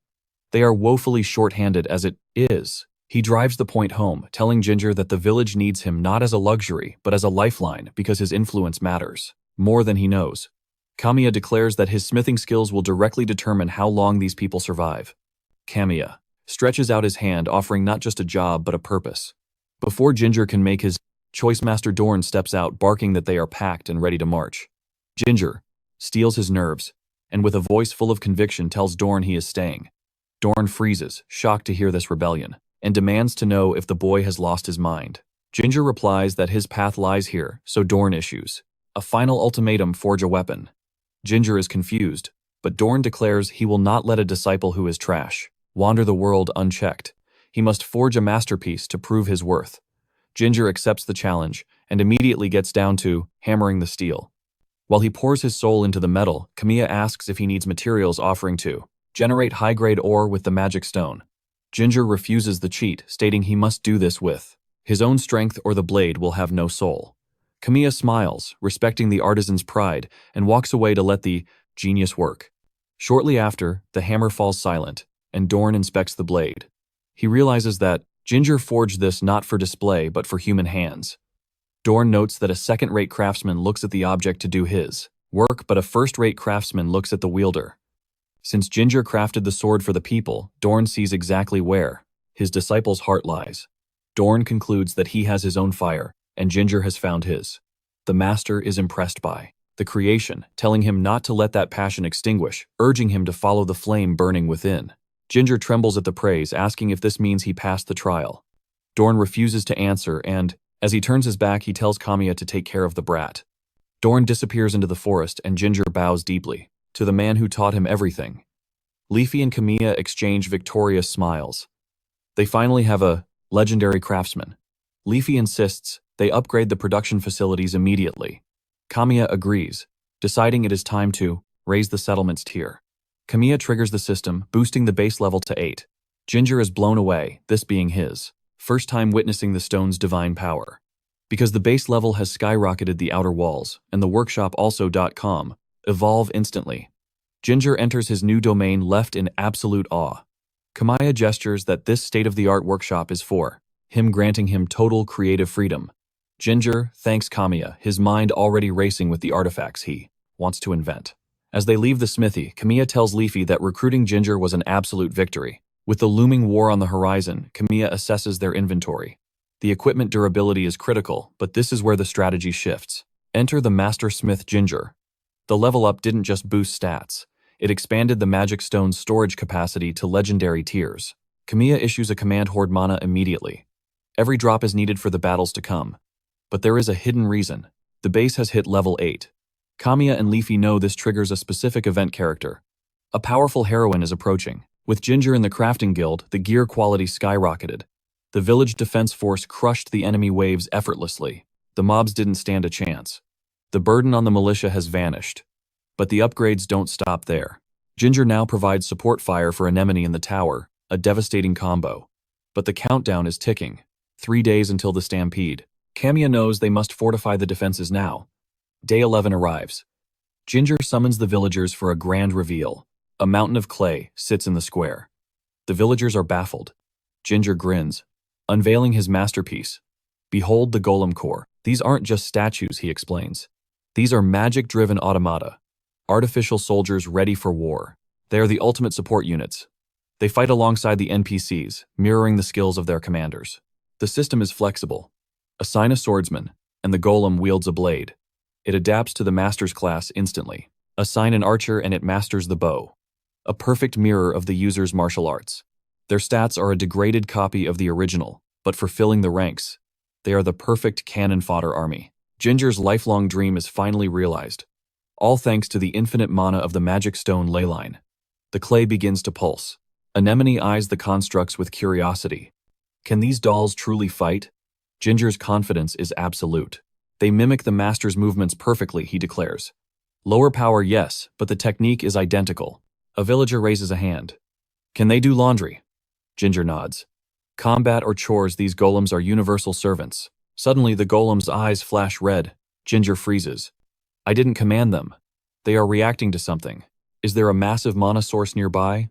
They are woefully short-handed as it is. He drives the point home, telling Ginger that the village needs him not as a luxury, but as a lifeline because his influence matters more than he knows. Kamiya declares that his smithing skills will directly determine how long these people survive. Kamiya stretches out his hand, offering not just a job but a purpose. Before Ginger can make his choice, Master Dorn steps out, barking that they are packed and ready to march. Ginger steals his nerves, and with a voice full of conviction tells Dorn he is staying. Dorn freezes, shocked to hear this rebellion, and demands to know if the boy has lost his mind. Ginger replies that his path lies here, so Dorn issues a final ultimatum: forge a weapon. Ginger is confused, but Dorn declares he will not let a disciple who is trash wander the world unchecked. He must forge a masterpiece to prove his worth. Ginger accepts the challenge and immediately gets down to hammering the steel. While he pours his soul into the metal, Kamiya asks if he needs materials, offering to generate high-grade ore with the magic stone. Ginger refuses the cheat, stating he must do this with his own strength or the blade will have no soul. Kamiya smiles, respecting the artisan's pride, and walks away to let the genius work. Shortly after, the hammer falls silent, and Dorn inspects the blade. He realizes that Ginger forged this not for display but for human hands. Dorn notes that a second-rate craftsman looks at the object to do his work, but a first-rate craftsman looks at the wielder. Since Ginger crafted the sword for the people, Dorn sees exactly where his disciple's heart lies. Dorn concludes that he has his own fire, and Ginger has found his. The master is impressed by the creation, telling him not to let that passion extinguish, urging him to follow the flame burning within. Ginger trembles at the praise, asking if this means he passed the trial. Dorn refuses to answer, and, as he turns his back, he tells Kamiya to take care of the brat. Dorn disappears into the forest, and Ginger bows deeply to the man who taught him everything. Leafy and Kamiya exchange victorious smiles. They finally have a legendary craftsman. Leafy insists they upgrade the production facilities immediately. Kamiya agrees, deciding it is time to raise the settlement's tier. Kamiya triggers the system, boosting the base level to 8. Ginger is blown away, this being his first time witnessing the stone's divine power. Because the base level has skyrocketed, the outer walls, and the workshop also.com, evolve instantly. Ginger enters his new domain left in absolute awe. Kamiya gestures that this state-of-the-art workshop is for him, granting him total creative freedom. Ginger thanks Kamiya, his mind already racing with the artifacts he wants to invent. As they leave the smithy, Kamiya tells Leafy that recruiting Ginger was an absolute victory. With the looming war on the horizon, Kamiya assesses their inventory. The equipment durability is critical, but this is where the strategy shifts. Enter the Master Smith Ginger. The level up didn't just boost stats. It expanded the magic stone's storage capacity to legendary tiers. Kamiya issues a command: hoard mana immediately. Every drop is needed for the battles to come. But there is a hidden reason. The base has hit level 8. Kamiya and Leafy know this triggers a specific event character. A powerful heroine is approaching. With Ginger in the crafting guild, the gear quality skyrocketed. The village defense force crushed the enemy waves effortlessly. The mobs didn't stand a chance. The burden on the militia has vanished. But the upgrades don't stop there. Ginger now provides support fire for Anemone in the tower, a devastating combo. But the countdown is ticking. 3 days until the stampede. Kamiya knows they must fortify the defenses now. Day 11 arrives. Ginger summons the villagers for a grand reveal. A mountain of clay sits in the square. The villagers are baffled. Ginger grins, unveiling his masterpiece. Behold the golem core. These aren't just statues, he explains. These are magic-driven automata. Artificial soldiers ready for war. They are the ultimate support units. They fight alongside the NPCs, mirroring the skills of their commanders. The system is flexible. Assign a swordsman, and the golem wields a blade. It adapts to the master's class instantly. Assign an archer and it masters the bow. A perfect mirror of the user's martial arts. Their stats are a degraded copy of the original, but for filling the ranks, they are the perfect cannon fodder army. Ginger's lifelong dream is finally realized. All thanks to the infinite mana of the magic stone ley line. The clay begins to pulse. Anemone eyes the constructs with curiosity. Can these dolls truly fight? Ginger's confidence is absolute. They mimic the master's movements perfectly, he declares. Lower power, yes, but the technique is identical. A villager raises a hand. Can they do laundry? Ginger nods. Combat or chores, these golems are universal servants. Suddenly the golem's eyes flash red. Ginger freezes. I didn't command them. They are reacting to something. Is there a massive mana source nearby?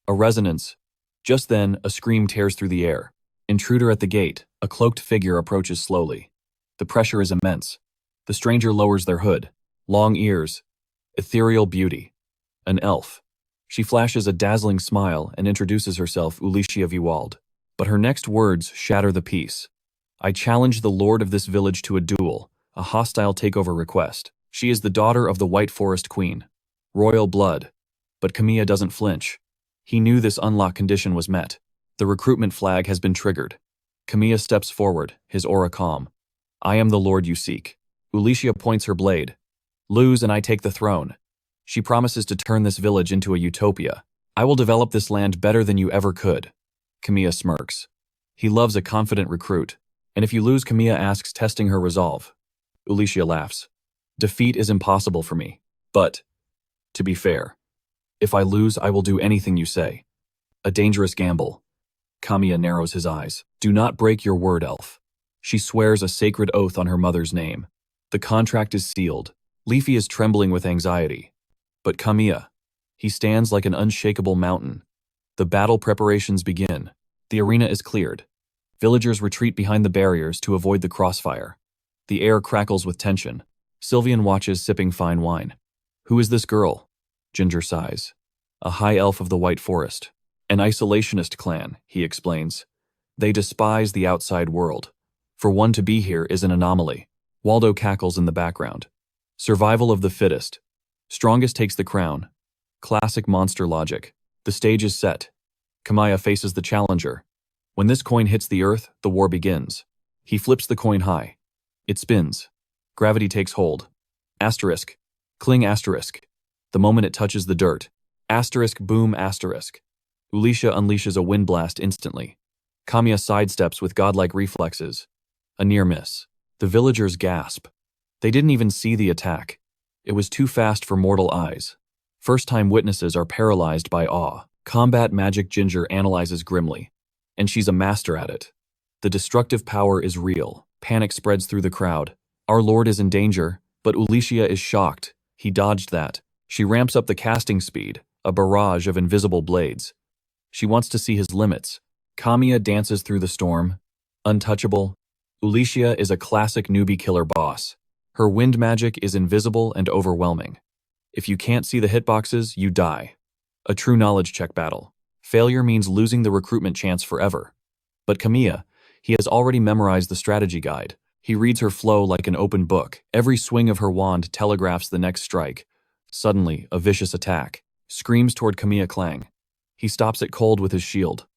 A resonance. Just then, a scream tears through the air. Intruder at the gate, a cloaked figure approaches slowly. The pressure is immense. The stranger lowers their hood. Long ears. Ethereal beauty. An elf. She flashes a dazzling smile and introduces herself, Ulicia Viwald. But her next words shatter the peace. I challenge the lord of this village to a duel, a hostile takeover request. She is the daughter of the White Forest Queen. Royal blood. But Kamiya doesn't flinch. He knew this unlock condition was met. The recruitment flag has been triggered. Kamiya steps forward, his aura calm. I am the lord you seek. Ulicia points her blade. Lose and I take the throne. She promises to turn this village into a utopia. I will develop this land better than you ever could. Kamiya smirks. He loves a confident recruit. And if you lose, Kamiya asks, testing her resolve. Ulicia laughs. Defeat is impossible for me. But, to be fair, if I lose, I will do anything you say. A dangerous gamble. Kamiya narrows his eyes. Do not break your word, elf. She swears a sacred oath on her mother's name. The contract is sealed. Leafy is trembling with anxiety. But Kamiya, he stands like an unshakable mountain. The battle preparations begin. The arena is cleared. Villagers retreat behind the barriers to avoid the crossfire. The air crackles with tension. Sylvian watches, sipping fine wine. Who is this girl? Ginger sighs. A high elf of the White Forest. An isolationist clan, he explains. They despise the outside world. For one to be here is an anomaly. Waldo cackles in the background. Survival of the fittest. Strongest takes the crown. Classic monster logic. The stage is set. Kamiya faces the challenger. When this coin hits the earth, the war begins. He flips the coin high. It spins. Gravity takes hold. Asterisk. Cling asterisk. The moment it touches the dirt. Asterisk boom asterisk. Ulicia unleashes a wind blast instantly. Kamiya sidesteps with godlike reflexes. A near miss. The villagers gasp. They didn't even see the attack. It was too fast for mortal eyes. First-time witnesses are paralyzed by awe. Combat magic, Ginger analyzes grimly. And she's a master at it. The destructive power is real. Panic spreads through the crowd. Our lord is in danger, but Ulicia is shocked. He dodged that. She ramps up the casting speed, a barrage of invisible blades. She wants to see his limits. Kamiya dances through the storm. Untouchable. Ulicia is a classic newbie killer boss. Her wind magic is invisible and overwhelming. If you can't see the hitboxes, you die. A true knowledge check battle. Failure means losing the recruitment chance forever. But Kamiya, he has already memorized the strategy guide. He reads her flow like an open book. Every swing of her wand telegraphs the next strike. Suddenly, a vicious attack. Screams toward Kamiya clang. He stops it cold with his shield.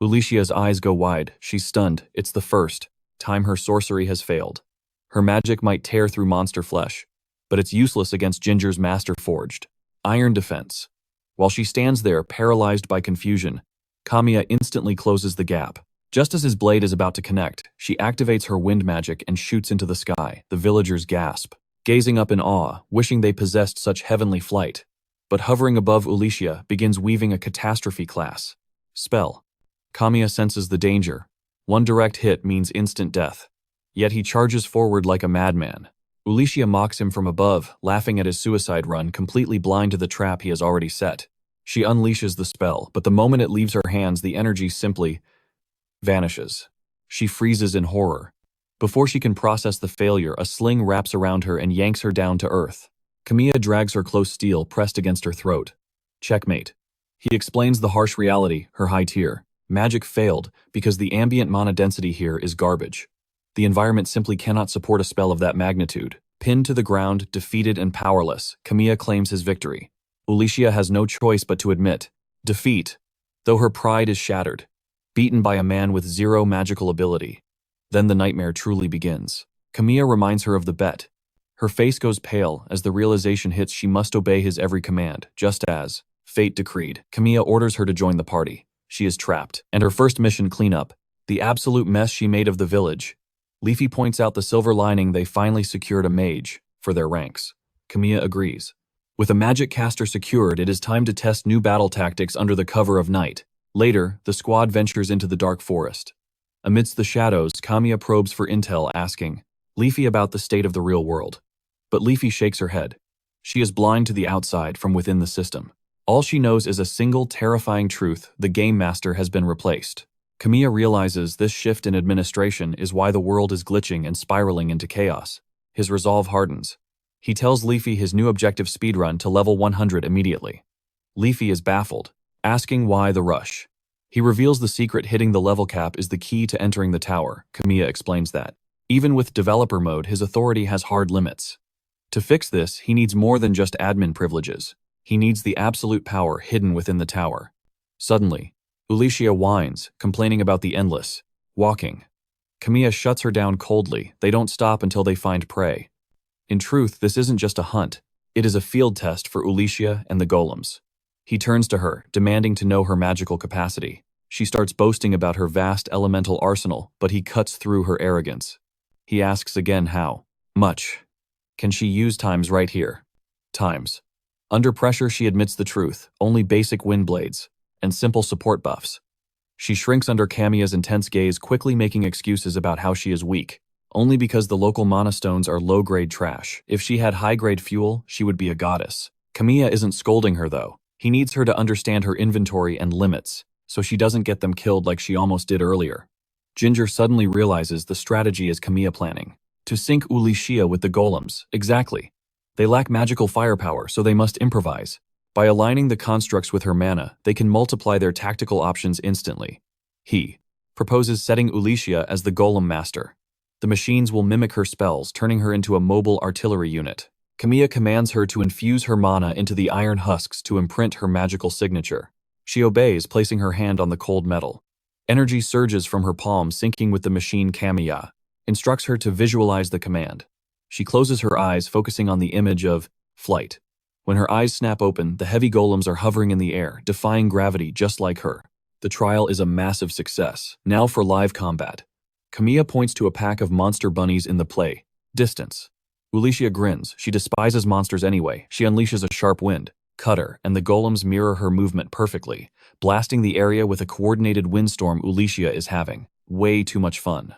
Ulicia's eyes go wide. She's stunned. It's the first time her sorcery has failed. Her magic might tear through monster flesh, but it's useless against Ginger's master-forged iron defense. While she stands there, paralyzed by confusion, Kamiya instantly closes the gap. Just as his blade is about to connect, she activates her wind magic and shoots into the sky. The villagers gasp, gazing up in awe, wishing they possessed such heavenly flight. But hovering above Ulicia begins weaving a catastrophe class spell. Kamiya senses the danger. One direct hit means instant death. Yet he charges forward like a madman. Ulicia mocks him from above, laughing at his suicide run, completely blind to the trap he has already set. She unleashes the spell, but the moment it leaves her hands, the energy simply vanishes. She freezes in horror. Before she can process the failure, a sling wraps around her and yanks her down to earth. Kamiya drags her close steel pressed against her throat. Checkmate. He explains the harsh reality, her high tier. Magic failed because the ambient mana density here is garbage. The environment simply cannot support a spell of that magnitude. Pinned to the ground, defeated and powerless, Kamiya claims his victory. Ulicia has no choice but to admit defeat, though her pride is shattered. Beaten by a man with zero magical ability. Then the nightmare truly begins. Kamiya reminds her of the bet. Her face goes pale as the realization hits she must obey his every command, just as fate decreed. Kamiya orders her to join the party. She is trapped, and her first mission, cleanup. The absolute mess she made of the village. Leafy points out the silver lining: they finally secured a mage for their ranks. Kamiya agrees. With a magic caster secured, it is time to test new battle tactics under the cover of night. Later, the squad ventures into the dark forest. Amidst the shadows, Kamiya probes for intel, asking Leafy about the state of the real world. But Leafy shakes her head. She is blind to the outside from within the system. All she knows is a single terrifying truth: the Game Master has been replaced. Kamiya realizes this shift in administration is why the world is glitching and spiraling into chaos. His resolve hardens. He tells Leafy his new objective: speedrun to level 100 immediately. Leafy is baffled, asking why the rush. He reveals the secret: hitting the level cap is the key to entering the tower. Kamiya explains that, even with developer mode, his authority has hard limits. To fix this, he needs more than just admin privileges. He needs the absolute power hidden within the tower. Suddenly, Ulicia whines, complaining about the endless walking. Kamiya shuts her down coldly. They don't stop until they find prey. In truth, this isn't just a hunt. It is a field test for Ulicia and the golems. He turns to her, demanding to know her magical capacity. She starts boasting about her vast elemental arsenal, but he cuts through her arrogance. He asks again how much can she use? Times right here. Times. Under pressure, she admits the truth: only basic wind blades and simple support buffs. She shrinks under Kamiya's intense gaze, quickly making excuses about how she is weak, only because the local mana stones are low-grade trash. If she had high-grade fuel, she would be a goddess. Kamiya isn't scolding her, though. He needs her to understand her inventory and limits, so she doesn't get them killed like she almost did earlier. Ginger suddenly realizes the strategy is Kamiya planning to sync Ulicia with the golems. Exactly. They lack magical firepower, so they must improvise. By aligning the constructs with her mana, they can multiply their tactical options instantly. He proposes setting Ulicia as the golem master. The machines will mimic her spells, turning her into a mobile artillery unit. Kamiya commands her to infuse her mana into the iron husks to imprint her magical signature. She obeys, placing her hand on the cold metal. Energy surges from her palm, syncing with the machine. Kamiya instructs her to visualize the command. She closes her eyes, focusing on the image of flight. When her eyes snap open, the heavy golems are hovering in the air, defying gravity just like her. The trial is a massive success. Now for live combat. Kamiya points to a pack of monster bunnies in the play distance. Ulicia grins. She despises monsters anyway. She unleashes a sharp wind cutter, and the golems mirror her movement perfectly, blasting the area with a coordinated windstorm. Ulicia is having way too much fun.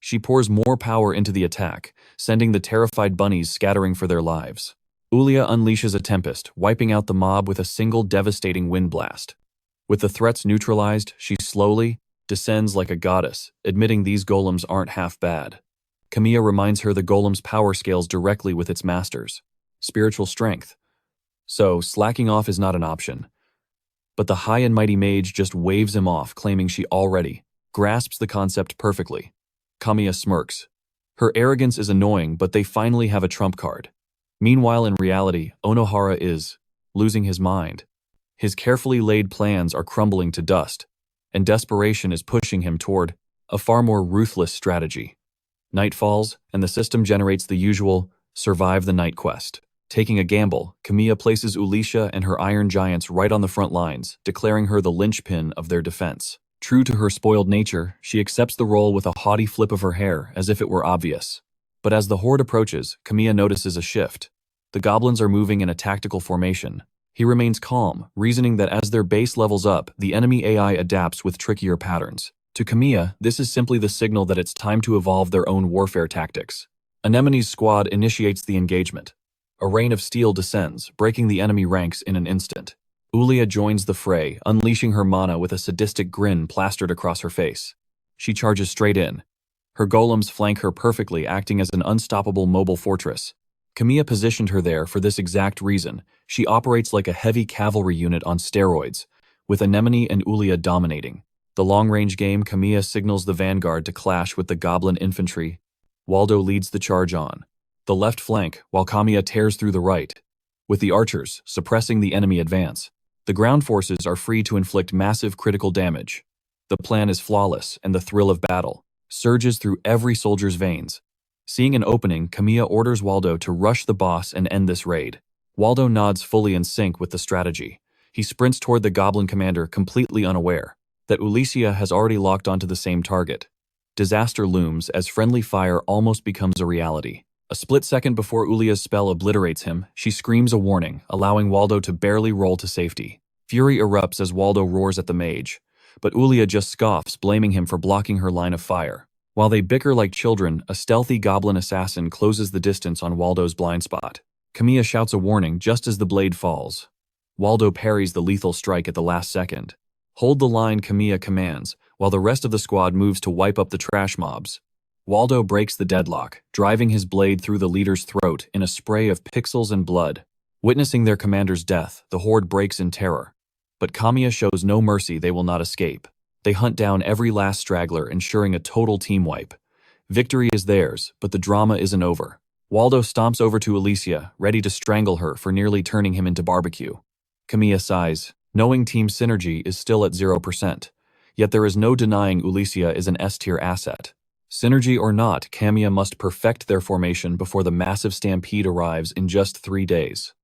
She pours more power into the attack, sending the terrified bunnies scattering for their lives. Ulia unleashes a tempest, wiping out the mob with a single devastating wind blast. With the threats neutralized, she slowly descends like a goddess, admitting these golems aren't half bad. Kamiya reminds her the golem's power scales directly with its master's spiritual strength. So, slacking off is not an option. But the high and mighty mage just waves him off, claiming she already grasps the concept perfectly. Kamiya smirks. Her arrogance is annoying, but they finally have a trump card. Meanwhile, in reality, Onohara is losing his mind. His carefully laid plans are crumbling to dust, and desperation is pushing him toward a far more ruthless strategy. Night falls, and the system generates the usual survive the night quest. Taking a gamble, Kamiya places Ulicia and her iron giants right on the front lines, declaring her the linchpin of their defense. True to her spoiled nature, she accepts the role with a haughty flip of her hair, as if it were obvious. But as the horde approaches, Kamiya notices a shift. The goblins are moving in a tactical formation. He remains calm, reasoning that as their base levels up, the enemy AI adapts with trickier patterns. To Kamiya, this is simply the signal that it's time to evolve their own warfare tactics. Anemone's squad initiates the engagement. A rain of steel descends, breaking the enemy ranks in an instant. Ulia joins the fray, unleashing her mana with a sadistic grin plastered across her face. She charges straight in. Her golems flank her perfectly, acting as an unstoppable mobile fortress. Kamiya positioned her there for this exact reason. She operates like a heavy cavalry unit on steroids, with Anemone and Ulia dominating. The long-range game, Kamiya signals the vanguard to clash with the goblin infantry. Waldo leads the charge on the left flank, while Kamiya tears through the right, with the archers suppressing the enemy advance. The ground forces are free to inflict massive critical damage. The plan is flawless, and the thrill of battle surges through every soldier's veins. Seeing an opening, Kamiya orders Waldo to rush the boss and end this raid. Waldo nods, fully in sync with the strategy. He sprints toward the goblin commander, completely unaware that Ulicia has already locked onto the same target. Disaster looms as friendly fire almost becomes a reality. A split second before Ulia's spell obliterates him, she screams a warning, allowing Waldo to barely roll to safety. Fury erupts as Waldo roars at the mage, but Ulia just scoffs, blaming him for blocking her line of fire. While they bicker like children, a stealthy goblin assassin closes the distance on Waldo's blind spot. Kamiya shouts a warning just as the blade falls. Waldo parries the lethal strike at the last second. Hold the line, Kamiya commands, while the rest of the squad moves to wipe up the trash mobs. Waldo breaks the deadlock, driving his blade through the leader's throat in a spray of pixels and blood. Witnessing their commander's death, the horde breaks in terror. But Kamiya shows no mercy. They will not escape. They hunt down every last straggler, ensuring a total team wipe. Victory is theirs, but the drama isn't over. Waldo stomps over to Alicia, ready to strangle her for nearly turning him into barbecue. Kamiya sighs, knowing team synergy is still at 0%. Yet there is no denying Alicia is an S-tier asset. Synergy or not, Kamiya must perfect their formation before the massive stampede arrives in just 3 days.